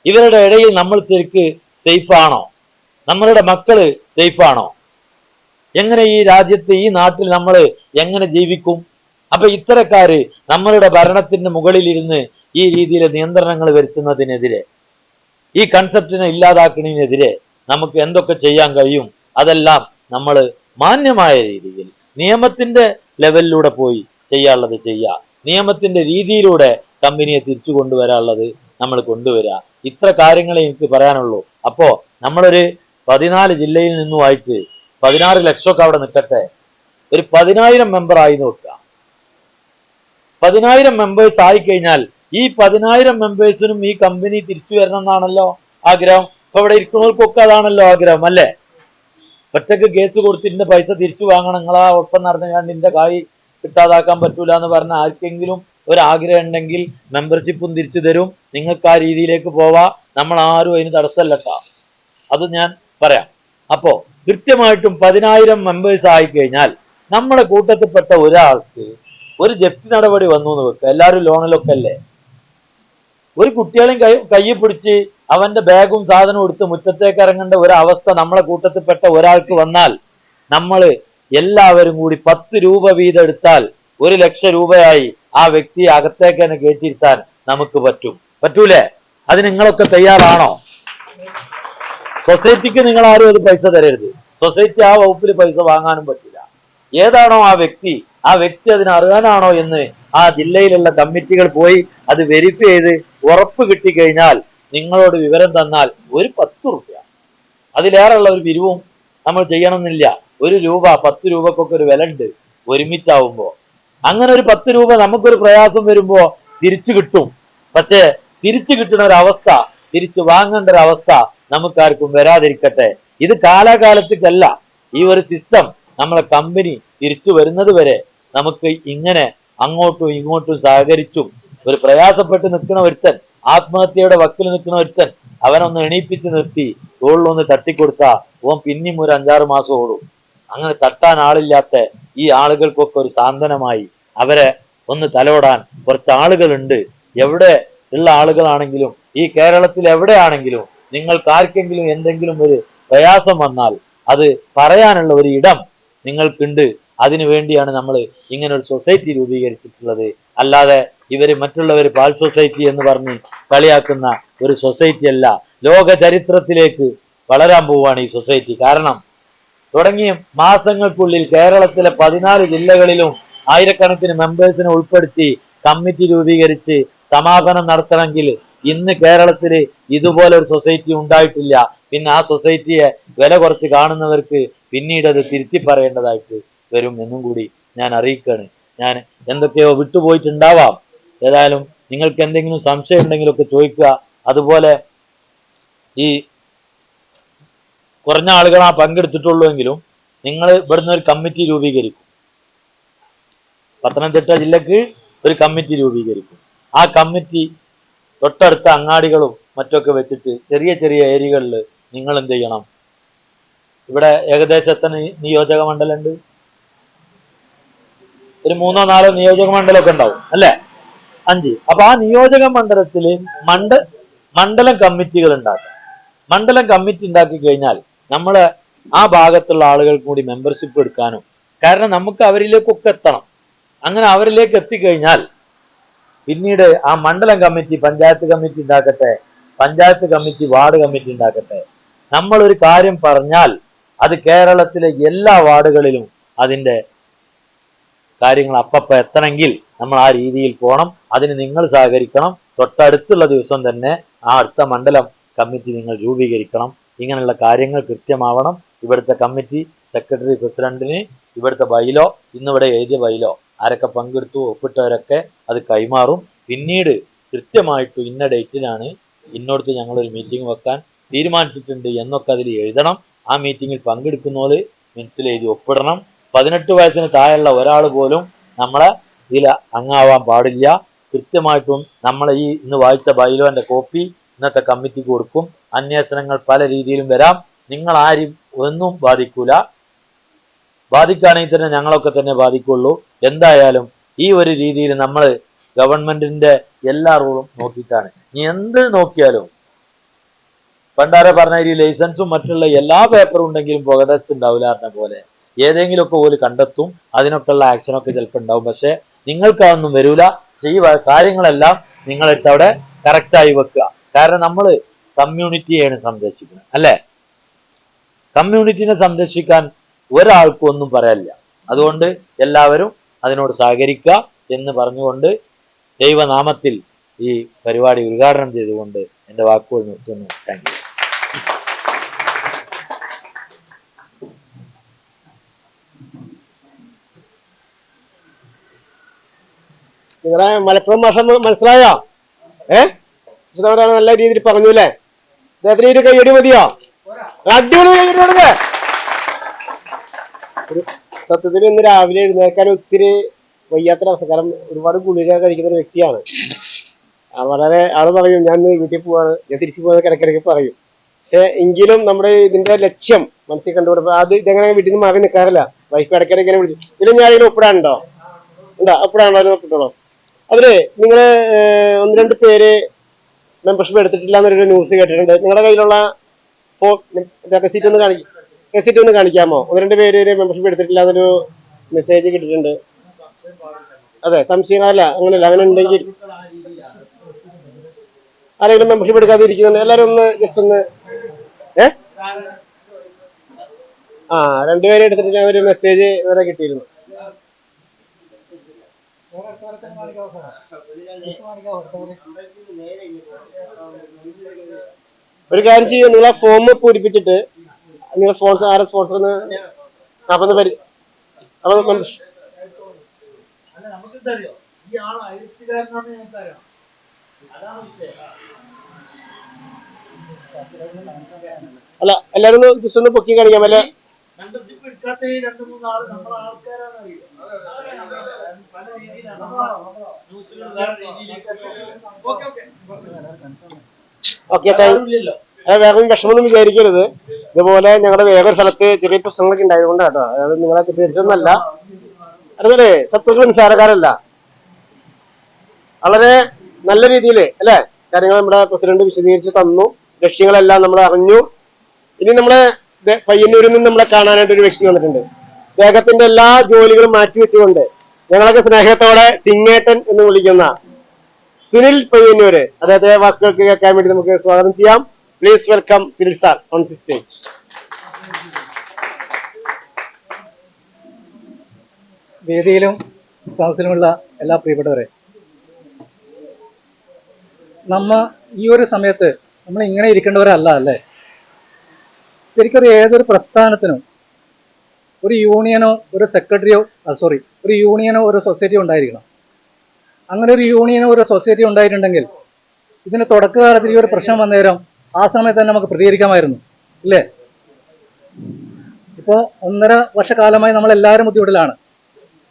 ഇവരുടെ ഇടയിൽ നമ്മൾ ശരിക്ക് സേഫാണോ? നമ്മളുടെ മക്കള് സേഫാണോ? എങ്ങനെ ഈ രാജ്യത്ത് ഈ നാട്ടിൽ നമ്മൾ എങ്ങനെ ജീവിക്കും? അപ്പൊ ഇത്തരക്കാര് നമ്മളുടെ ഭരണത്തിന്റെ മുകളിൽ ഇരുന്ന് ഈ രീതിയിലെ നിയന്ത്രണങ്ങൾ വരുത്തുന്നതിനെതിരെ, ഈ കൺസെപ്റ്റിനെ ഇല്ലാതാക്കുന്നതിനെതിരെ നമുക്ക് എന്തൊക്കെ ചെയ്യാൻ കഴിയും? അതെല്ലാം നമ്മൾ മാന്യമായ രീതിയിൽ നിയമത്തിന്റെ ലെവലിലൂടെ പോയി ചെയ്യാനുള്ളത് ചെയ്യുക, നിയമത്തിന്റെ രീതിയിലൂടെ കമ്പനിയെ തിരിച്ചു കൊണ്ടുവരാനുള്ളത് നമ്മൾ കൊണ്ടുവരിക. ഇത്ര കാര്യങ്ങളെ എനിക്ക് പറയാനുള്ളൂ. അപ്പോ നമ്മളൊരു 14 ജില്ലയിൽ നിന്നുമായിട്ട് 16 ലക്ഷമൊക്കെ അവിടെ നിൽക്കട്ടെ, ഒരു 10,000 മെമ്പർ ആയി നോക്കുക. 10,000 മെമ്പേഴ്സ് ആയിക്കഴിഞ്ഞാൽ ഈ 10,000 മെമ്പേഴ്സിനും ഈ കമ്പനി തിരിച്ചു വരണം എന്നാണല്ലോ ആഗ്രഹം. അപ്പൊ ഇവിടെ ഇരിക്കുന്നവർക്കൊക്കെ അതാണല്ലോ ആഗ്രഹം, അല്ലേ? ഒറ്റക്ക് കേസ് കൊടുത്തിട്ട് പൈസ തിരിച്ചു വാങ്ങണം, നിങ്ങളാ ഒപ്പം നടന്നുകൊണ്ട് നിന്റെ കായ് കിട്ടാതാക്കാൻ പറ്റൂല എന്ന് പറഞ്ഞ ആർക്കെങ്കിലും ഒരാഗ്രഹം ഉണ്ടെങ്കിൽ മെമ്പർഷിപ്പും തിരിച്ചു തരും, നിങ്ങൾക്ക് ആ രീതിയിലേക്ക് പോവാ. നമ്മൾ ആരും അതിന് തടസ്സമല്ലട്ടാ, അത് ഞാൻ പറയാം. അപ്പോ കൃത്യമായിട്ടും 10,000 മെമ്പേഴ്സ് ആയിക്കഴിഞ്ഞാൽ നമ്മുടെ കൂട്ടത്തിൽപ്പെട്ട ഒരാൾക്ക് ഒരു ജപ്തി നടപടി വന്നു എന്ന് വെക്കുക, എല്ലാവരും ലോണിലൊക്കെ അല്ലേ, ഒരു കുട്ടികളെയും കയ്യിൽ പിടിച്ച് അവന്റെ ബാഗും സാധനവും എടുത്ത് മുറ്റത്തേക്ക് ഇറങ്ങേണ്ട ഒരു അവസ്ഥ നമ്മളെ കൂട്ടത്തിൽപ്പെട്ട ഒരാൾക്ക് വന്നാൽ നമ്മൾ എല്ലാവരും കൂടി 10 രൂപ വീതം എടുത്താൽ 1 ലക്ഷം രൂപയായി ആ വ്യക്തിയെ അകത്തേക്ക് തന്നെ കയറ്റിയിരുത്താൻ നമുക്ക് പറ്റൂലേ? അത് നിങ്ങളൊക്കെ തയ്യാറാണോ? സൊസൈറ്റിക്ക് നിങ്ങൾ ആരും അത് പൈസ തരരുത്, സൊസൈറ്റി ആ വകുപ്പിൽ പൈസ വാങ്ങാനും പറ്റില്ല. ഏതാണോ ആ വ്യക്തി അതിന് അർഹനാണോ എന്ന് ആ ജില്ലയിലുള്ള കമ്മിറ്റികൾ പോയി അത് വെരിഫൈ ചെയ്ത് ഉറപ്പ് കിട്ടിക്കഴിഞ്ഞാൽ നിങ്ങളോട് വിവരം തന്നാൽ ഒരു 10 റുപ്യ അതിലേറെയുള്ള ഒരു പിരിവും നമ്മൾ ചെയ്യണമെന്നില്ല. 1 രൂപ 10 രൂപക്കൊക്കെ ഒരു വില ഉണ്ട് ഒരുമിച്ചാവുമ്പോ. അങ്ങനെ ഒരു 10 രൂപ നമുക്കൊരു പ്രയാസം വരുമ്പോ തിരിച്ചു കിട്ടും. പക്ഷേ തിരിച്ചു കിട്ടുന്ന ഒരവസ്ഥ, തിരിച്ചു വാങ്ങേണ്ട ഒരു അവസ്ഥ നമുക്കാർക്കും വരാതിരിക്കട്ടെ. ഇത് കാലാകാലത്തേക്കല്ല, ഈ ഒരു സിസ്റ്റം നമ്മളെ കമ്പനി തിരിച്ചു വരുന്നത് വരെ നമുക്ക് ഇങ്ങനെ അങ്ങോട്ടും ഇങ്ങോട്ടും സഹകരിച്ചും ഒരു പ്രയാസപ്പെട്ട് നിൽക്കുന്ന ഒരുത്തൻ, ആത്മഹത്യയുടെ വക്കിൽ നിൽക്കുന്ന ഒരുത്തൻ, അവനൊന്ന് എണീപ്പിച്ച് നിർത്തി തോളിലൊന്ന് തട്ടിക്കൊടുത്താ ഓൻ പിന്നെയും ഒരു 5-6 മാസം ഓടും. അങ്ങനെ തട്ടാൻ ആളില്ലാത്ത ഈ ആളുകൾക്കൊക്കെ ഒരു സാന്ത്വനമായി അവരെ ഒന്ന് തലോടാൻ കുറച്ച് ആളുകളുണ്ട്. എവിടെ ഉള്ള ആളുകളാണെങ്കിലും ഈ കേരളത്തിൽ എവിടെയാണെങ്കിലും നിങ്ങൾക്ക് ആർക്കെങ്കിലും എന്തെങ്കിലും ഒരു പ്രയാസം വന്നാൽ അത് പറയാനുള്ള ഒരു ഇടം നിങ്ങൾക്കുണ്ട്. അതിനു വേണ്ടിയാണ് നമ്മൾ ഇങ്ങനെ ഒരു സൊസൈറ്റി രൂപീകരിച്ചിട്ടുള്ളത്. അല്ലാതെ ഇവര് മറ്റുള്ളവർ പാൽ സൊസൈറ്റി എന്ന് പറഞ്ഞ് കളിയാക്കുന്ന ഒരു സൊസൈറ്റി അല്ല. ലോക ചരിത്രത്തിലേക്ക് വളരാൻ പോവുകയാണ് ഈ സൊസൈറ്റി. കാരണം തുടങ്ങിയ മാസങ്ങൾക്കുള്ളിൽ കേരളത്തിലെ 14 ജില്ലകളിലും ആയിരക്കണക്കിന് മെമ്പേഴ്സിനെ ഉൾപ്പെടുത്തി കമ്മിറ്റി രൂപീകരിച്ച് സമാപനം നടത്തണമെങ്കിൽ ഇന്ന് കേരളത്തിൽ ഇതുപോലെ ഒരു സൊസൈറ്റി ഉണ്ടായിട്ടില്ല. പിന്നെ ആ സൊസൈറ്റിയെ വില കുറച്ച് കാണുന്നവർക്ക് പിന്നീട് അത് തിരുത്തി പറയേണ്ടതായിട്ട് വരും എന്നും കൂടി ഞാൻ അറിയിക്കുകയാണ്. ഞാൻ എന്തൊക്കെയോ വിട്ടുപോയിട്ടുണ്ടാവാം. ഏതായാലും നിങ്ങൾക്ക് എന്തെങ്കിലും സംശയം ഉണ്ടെങ്കിലൊക്കെ ചോദിക്കുക. അതുപോലെ ഈ കുറഞ്ഞ ആളുകളാ പങ്കെടുത്തിട്ടുള്ളൂ എങ്കിലും നിങ്ങൾ ഇവിടുന്ന് ഒരു കമ്മിറ്റി രൂപീകരിക്കും, പത്തനംതിട്ട ജില്ലക്ക് ഒരു കമ്മിറ്റി രൂപീകരിക്കും. ആ കമ്മിറ്റി തൊട്ടടുത്ത അങ്ങാടികളും മറ്റൊക്കെ വെച്ചിട്ട് ചെറിയ ചെറിയ ഏരിയകളിൽ നിങ്ങൾ എന്ത് ചെയ്യണം? ഇവിടെ ഏകദേശം എത്ര നിയോജക മണ്ഡലം ഉണ്ട്? ഒരു 3-4 നിയോജക മണ്ഡലമൊക്കെ ഉണ്ടാവും അല്ലെ? 5. അപ്പൊ ആ നിയോജക മണ്ഡലത്തിൽ മണ്ഡലം കമ്മിറ്റികൾ ഉണ്ടാക്കാം. മണ്ഡലം കമ്മിറ്റി ഉണ്ടാക്കി കഴിഞ്ഞാൽ നമ്മള് ആ ഭാഗത്തുള്ള ആളുകൾക്ക് കൂടി മെമ്പർഷിപ്പ് എടുക്കാനും, കാരണം നമുക്ക് അവരിലേക്കൊക്കെ എത്തണം. അങ്ങനെ അവരിലേക്ക് എത്തിക്കഴിഞ്ഞാൽ പിന്നീട് ആ മണ്ഡലം കമ്മിറ്റി പഞ്ചായത്ത് കമ്മിറ്റി ഉണ്ടാക്കട്ടെ, പഞ്ചായത്ത് കമ്മിറ്റി വാർഡ് കമ്മിറ്റി ഉണ്ടാക്കട്ടെ, നമ്മൾ ഒരു കാര്യം പറഞ്ഞാൽ അത് കേരളത്തിലെ എല്ലാ വാർഡുകളിലും അതിന്റെ കാര്യങ്ങൾ അപ്പപ്പം എത്തണമെങ്കിൽ നമ്മൾ ആ രീതിയിൽ പോകണം. അതിന് നിങ്ങൾ സഹകരിക്കണം. തൊട്ടടുത്തുള്ള ദിവസം തന്നെ ആ അടുത്ത മണ്ഡലം കമ്മിറ്റി നിങ്ങൾ രൂപീകരിക്കണം. ഇങ്ങനെയുള്ള കാര്യങ്ങൾ കൃത്യമാവണം. ഇവിടുത്തെ കമ്മിറ്റി സെക്രട്ടറി പ്രസിഡന്റിന് ഇവിടുത്തെ ബൈലോ, ഇന്നിവിടെ എഴുതിയ ബൈലോ ആരൊക്കെ പങ്കെടുത്തു ഒപ്പിട്ടവരൊക്കെ അത് കൈമാറും. പിന്നീട് കൃത്യമായിട്ട് ഇന്ന ഡേറ്റിലാണ് ഇന്നോടത്ത് ഞങ്ങളൊരു മീറ്റിംഗ് വെക്കാൻ തീരുമാനിച്ചിട്ടുണ്ട് എന്നൊക്കെ അതിൽ എഴുതണം. ആ മീറ്റിങ്ങിൽ പങ്കെടുക്കുന്നവര് മിനിറ്റ്സിൽ എഴുതി ഒപ്പിടണം. 18 വയസ്സിന് താഴെയുള്ള ഒരാൾ പോലും നമ്മളെ ഇതിൽ അംഗമാവാൻ പാടില്ല. കൃത്യമായിട്ടും നമ്മളെ ഈ ഇന്ന് വായിച്ച ബൈലോന്റെ കോപ്പി ഇന്നത്തെ കമ്മിറ്റിക്ക് കൊടുക്കും. അന്വേഷണങ്ങൾ പല രീതിയിലും വരാം. നിങ്ങൾ ആരും ഒന്നും ബാധിക്കൂല. ബാധിക്കുകയാണെങ്കിൽ തന്നെ ഞങ്ങളൊക്കെ തന്നെ ബാധിക്കുള്ളൂ. എന്തായാലും ഈ ഒരു രീതിയിൽ നമ്മൾ ഗവൺമെന്റിന്റെ എല്ലാ റൂളും നോക്കിയിട്ടാണ്. ഇനി എന്ത് നോക്കിയാലും പണ്ടാരെ പറഞ്ഞ ഈ ലൈസൻസും മറ്റുള്ള എല്ലാ പേപ്പറും ഉണ്ടെങ്കിലും പുകതത്തുണ്ടാവില്ല പറഞ്ഞ പോലെ ഏതെങ്കിലുമൊക്കെ പോലും കണ്ടെത്തും. അതിനൊക്കെയുള്ള ആക്ഷനൊക്കെ ചിലപ്പോൾ ഉണ്ടാവും. പക്ഷെ നിങ്ങൾക്ക് അതൊന്നും വരൂല. ഈ കാര്യങ്ങളെല്ലാം നിങ്ങളെടുത്ത് അവിടെ കറക്റ്റായി വെക്കുക. കാരണം നമ്മൾ കമ്മ്യൂണിറ്റിയെയാണ് സംരക്ഷിക്കുന്നത്, അല്ലെ? കമ്മ്യൂണിറ്റിനെ സംരക്ഷിക്കാൻ ഒരാൾക്കും ഒന്നും പറയാനില്ല. അതുകൊണ്ട് എല്ലാവരും അതിനോട് സഹകരിക്കുക എന്ന് പറഞ്ഞുകൊണ്ട് ദൈവനാമത്തിൽ ഈ പരിപാടി ഉദ്ഘാടനം ചെയ്തുകൊണ്ട് എൻ്റെ വാക്കുകൾ നിർത്തുന്നു. Thank you. നിങ്ങളെ മലപ്പുറം ഭാഷ മനസ്സിലായോ? നല്ല രീതിയിൽ പറഞ്ഞു അല്ലേ? അദ്ദേഹത്തിന് ഒരു കൈയടി മതിയോ? അടിപൊളി കൈയടി കൊടുക്കേ. സത്യത്തിൽ ഇന്ന് രാവിലെ എഴുന്നേക്കാൻ ഒത്തിരി വയ്യാത്തൊരവസ്ഥ. കാരണം ഒരുപാട് ഗുളിക കഴിക്കുന്ന ഒരു വ്യക്തിയാണ്. വളരെ ആള് പറയും ഞാൻ വീട്ടിൽ പോവാണ്, ഞാൻ തിരിച്ചു പോകാൻ ഇടയ്ക്കിടയ്ക്ക് പറയും. പക്ഷെ എങ്കിലും നമ്മുടെ ഇതിന്റെ ലക്ഷ്യം മനസ്സിൽ കണ്ടുകൊടുക്കുക. അത് ഇതെങ്ങനെ വീട്ടിൽ നിന്ന് മാറി നിൽക്കാറില്ല. വൈഫ് ഇടയ്ക്കിടയ്ക്ക് ഇങ്ങനെ വിളിച്ചു. ഇതിൽ ഞാൻ ഇതിന് ഒപ്പിടാനുണ്ടോ? ഉണ്ടോ? ഒപ്പിടാണോ? ഒപ്പിട്ടോളൂ. അതില് നിങ്ങള് 1-2 പേര് മെമ്പർഷിപ്പ് എടുത്തിട്ടില്ല എന്നൊരു ന്യൂസ് കേട്ടിട്ടുണ്ട്. നിങ്ങളുടെ കയ്യിലുള്ള റെസിറ്റ് ഒന്ന് കാണിക്കാമോ? 1-2 പേര് മെമ്പർഷിപ്പ് എടുത്തിട്ടില്ല എന്നൊരു മെസ്സേജ് കിട്ടിയിട്ടുണ്ട്. അതെ, സംശയങ്ങളല്ല, അങ്ങനെയല്ല. അങ്ങനെ ഉണ്ടെങ്കിൽ ആരെങ്കിലും മെമ്പർഷിപ്പ് എടുക്കാതെ ഇരിക്കുന്നുണ്ട്? എല്ലാരും ഒന്ന് ജസ്റ്റ് ഒന്ന് 2 പേര് എടുത്തിട്ടില്ല ഒരു മെസ്സേജ് വരെ കിട്ടിയിരുന്നു. ഒരു കാര്യം ചെയ്യും, നിങ്ങളെ ഫോം പൂരിപ്പിച്ചിട്ട് നിങ്ങളെ സ്പോൺസർ ആരെ സ്പോൺസർ അല്ല എല്ലാരും ഒന്ന് ജസ്റ്റ് ഒന്ന് പൊക്കി കാണിക്കാം. അല്ലെ ഓക്കെ, വേറെ വിഷമൊന്നും വിചാരിക്കരുത്. ഇതുപോലെ ഞങ്ങളുടെ വേറൊരു സ്ഥലത്ത് ചെറിയ പ്രശ്നങ്ങളൊക്കെ ഉണ്ടായതുകൊണ്ട് കേട്ടോ. അതായത് നിങ്ങളെ തെറ്റിദ്ധരിച്ചൊന്നല്ല. അതുപോലെ ശത്രുക്കൾ നിസ്സാരക്കാരല്ല. വളരെ നല്ല രീതിയിൽ അല്ലെ കാര്യങ്ങൾ നമ്മുടെ പ്രസിഡന്റ് വിശദീകരിച്ച് തന്നു. ലക്ഷ്യങ്ങളെല്ലാം നമ്മൾ അറിഞ്ഞു. ഇനി നമ്മുടെ പയ്യന്നൂരിൽ നിന്ന് നമ്മളെ കാണാനായിട്ട് ഒരു വ്യക്തി വന്നിട്ടുണ്ട്. അദ്ദേഹത്തിന്റെ എല്ലാ ജോലികളും മാറ്റിവെച്ചുകൊണ്ട് ഞങ്ങളൊക്കെ സ്നേഹത്തോടെ സിംഗേട്ടൻ എന്ന് വിളിക്കുന്ന സുനിൽ പയ്യന്നൂര് അദ്ദേഹത്തെ വാക്കുകൾക്ക് കേൾക്കാൻ വേണ്ടി നമുക്ക് സ്വാഗതം ചെയ്യാം. Please welcome Sunil sir on the stage. വേദിയിലും സദസ്സിലുമുള്ള എല്ലാ പ്രിയപ്പെട്ടവരെ, ഈ ഒരു സമയത്ത് നമ്മൾ ഇങ്ങനെ ഇരിക്കേണ്ടവരല്ല, അല്ലേ? ശരിക്കും ഏതൊരു പ്രസ്ഥാനത്തിനും ഒരു യൂണിയനോ ഒരു സെക്രട്ടറിയോ ഒരു യൂണിയനോ ഒരു സൊസൈറ്റിയോ ഉണ്ടായിരിക്കണം. അങ്ങനെ ഒരു യൂണിയനോ ഒരു സൊസൈറ്റിയോ ഉണ്ടായിട്ടുണ്ടെങ്കിൽ ഇതിന് തുടക്കകാലത്തിൽ ഈ ഒരു പ്രശ്നം വന്നേരം ആ സമയത്ത് തന്നെ നമുക്ക് പ്രതികരിക്കാമായിരുന്നു, ഇല്ലേ? ഇപ്പോൾ 1.5 വർഷക്കാലമായി നമ്മൾ എല്ലാവരും ബുദ്ധിമുട്ടിലാണ്.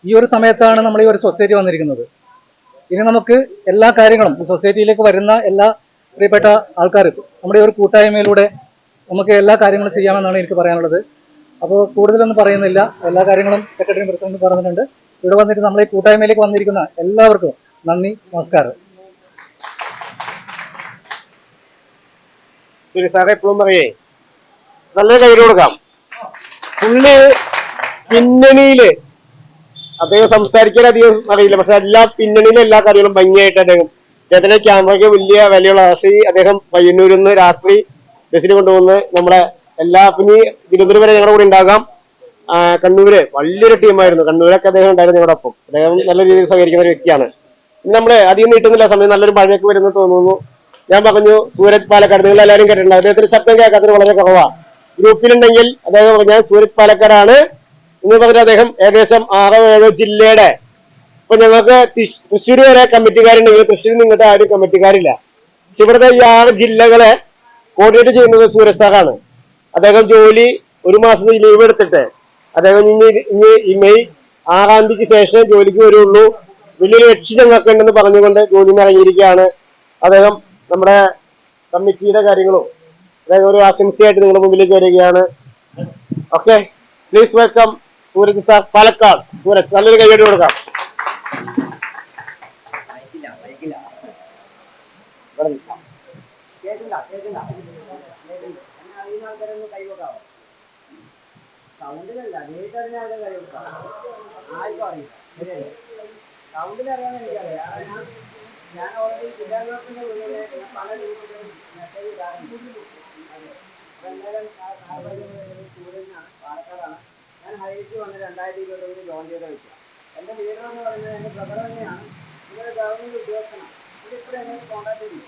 ഈ ഒരു സമയത്താണ് നമ്മൾ ഈ ഒരു സൊസൈറ്റി വന്നിരിക്കുന്നത്. ഇനി നമുക്ക് എല്ലാ കാര്യങ്ങളും ഈ സൊസൈറ്റിയിലേക്ക് വരുന്ന എല്ലാ പ്രിയപ്പെട്ട ആൾക്കാർക്കും നമ്മുടെ ഒരു കൂട്ടായ്മയിലൂടെ നമുക്ക് എല്ലാ കാര്യങ്ങളും ചെയ്യാമെന്നാണ് എനിക്ക് പറയാനുള്ളത്. അപ്പോൾ കൂടുതലൊന്നും പറയുന്നില്ല. എല്ലാ കാര്യങ്ങളും സെക്രട്ടറിയും പ്രസിഡന്റും പറഞ്ഞിട്ടുണ്ട്. ഇവിടെ വന്നിട്ട് നമ്മളെ കൂട്ടായ്മയിലേക്ക് വന്നിരിക്കുന്ന എല്ലാവർക്കും നന്ദി, നമസ്കാരം. ശരി സാറേ, എപ്പോഴും പറയേ നല്ല കയ്യിൽ കൊടുക്കാം. പുള്ളി പിന്നണിയില് അദ്ദേഹം സംസാരിക്കാൻ അധികം അറിയില്ല, പക്ഷെ എല്ലാ പിന്നണിയിലും എല്ലാ കാര്യങ്ങളും ഭംഗിയായിട്ട് അദ്ദേഹത്തിന്റെ ക്യാമറയ്ക്ക് വലിയ വിലയുള്ള അദ്ദേഹം പയ്യന്നൂരിൽ നിന്ന് രാത്രി ബസ്സിന് കൊണ്ടുപോകുന്ന നമ്മളെ എല്ലാ പിന്നെ തിരുവനന്തപുരം വരെ ഞങ്ങളുടെ കൂടെ ഉണ്ടാകാം. കണ്ണൂര് വലിയൊരു ടീമായിരുന്നു. കണ്ണൂരൊക്കെ അദ്ദേഹം ഉണ്ടായിരുന്നു ഞങ്ങളുടെ ഒപ്പം. അദ്ദേഹം നല്ല രീതിയിൽ സഹകരിക്കുന്ന ഒരു വ്യക്തിയാണ്. നമ്മള് അധികം നീട്ടുന്നില്ല സമയം, നല്ലൊരു മഴയൊക്കെ വരുമെന്ന് തോന്നുന്നു. ഞാൻ പറഞ്ഞു സൂരജ് പാലക്കാട്, നിങ്ങൾ എല്ലാവരും കേട്ടിട്ടുണ്ട്. അദ്ദേഹത്തിന്റെ ശബ്ദം കേൾക്കാത്തത് വളരെ കുറവാ. ഗ്രൂപ്പിലുണ്ടെങ്കിൽ അദ്ദേഹം ഞാൻ സൂരജ് പാലക്കാടാണ് എന്ന് പറഞ്ഞിട്ട് അദ്ദേഹം ഏകദേശം 6-7 ജില്ലയുടെ ഇപ്പൊ ഞങ്ങൾക്ക് തൃശ്ശൂർ വരെ കമ്മിറ്റിക്കാരുണ്ടെങ്കിൽ തൃശ്ശൂരിൽ നിന്നിട്ട് ആരും കമ്മിറ്റിക്കാരില്ല. പക്ഷെ ഇവിടുത്തെ ഈ 6 ജില്ലകളെ കോർഡിനേറ്റ് ചെയ്യുന്നത് സൂരജ് സാറാണ്. അദ്ദേഹം ജോലി 1 മാസത്തെ ലീവ് എടുത്തിട്ട് അദ്ദേഹം ഇനി ഈ മെയ് 6-ാം തീയതിക്ക് ശേഷം ജോലിക്ക് വരുള്ളൂ, വലിയൊരു ലക്ഷ്യം ഞങ്ങൾക്ക് ഉണ്ടെന്ന് പറഞ്ഞുകൊണ്ട് ജോലിയിൽ നിന്ന് ഇറങ്ങിയിരിക്കുകയാണ്. അദ്ദേഹം നമ്മുടെ കമ്മിറ്റിയുടെ കാര്യങ്ങളും അദ്ദേഹം ഒരു ആശംസയായിട്ട് നിങ്ങളുടെ മുമ്പിലേക്ക് വരികയാണ്. Okay, please welcome Suraj sir Palakkad. Suraj, നല്ലൊരു കൈയ്യടി കൊടുക്കാം. സൗണ്ടിലല്ല, നേരിട്ട് അറിഞ്ഞാൽ സൗണ്ടിലറിയാൻ എനിക്കറിയാം. ഞാൻ ഓൾറെഡി ജില്ലാ ഗ്രൂപ്പിന്റെ ഉള്ളിൽ പല ഗ്രൂപ്പുകളും മെസ്സേജ് ഇടാറുണ്ട്. അപ്പൊ എന്തായാലും സൂര്യനാണ്, പാലക്കാടാണ്. ഞാൻ ഹൈക്ക് വന്ന് 2021 ജോയിൻ ചെയ്ത വ്യക്തിയാണ്. എന്റെ ലീഡർ എന്ന് പറയുന്നത് എന്റെ ബ്രദർ തന്നെയാണ്. ഇതൊരു ഗവൺമെന്റ് ഉദ്യോഗസ്ഥനാണ്. ഇതിപ്പോഴും എന്നെ കോൺടാക്ട് ചെയ്യും.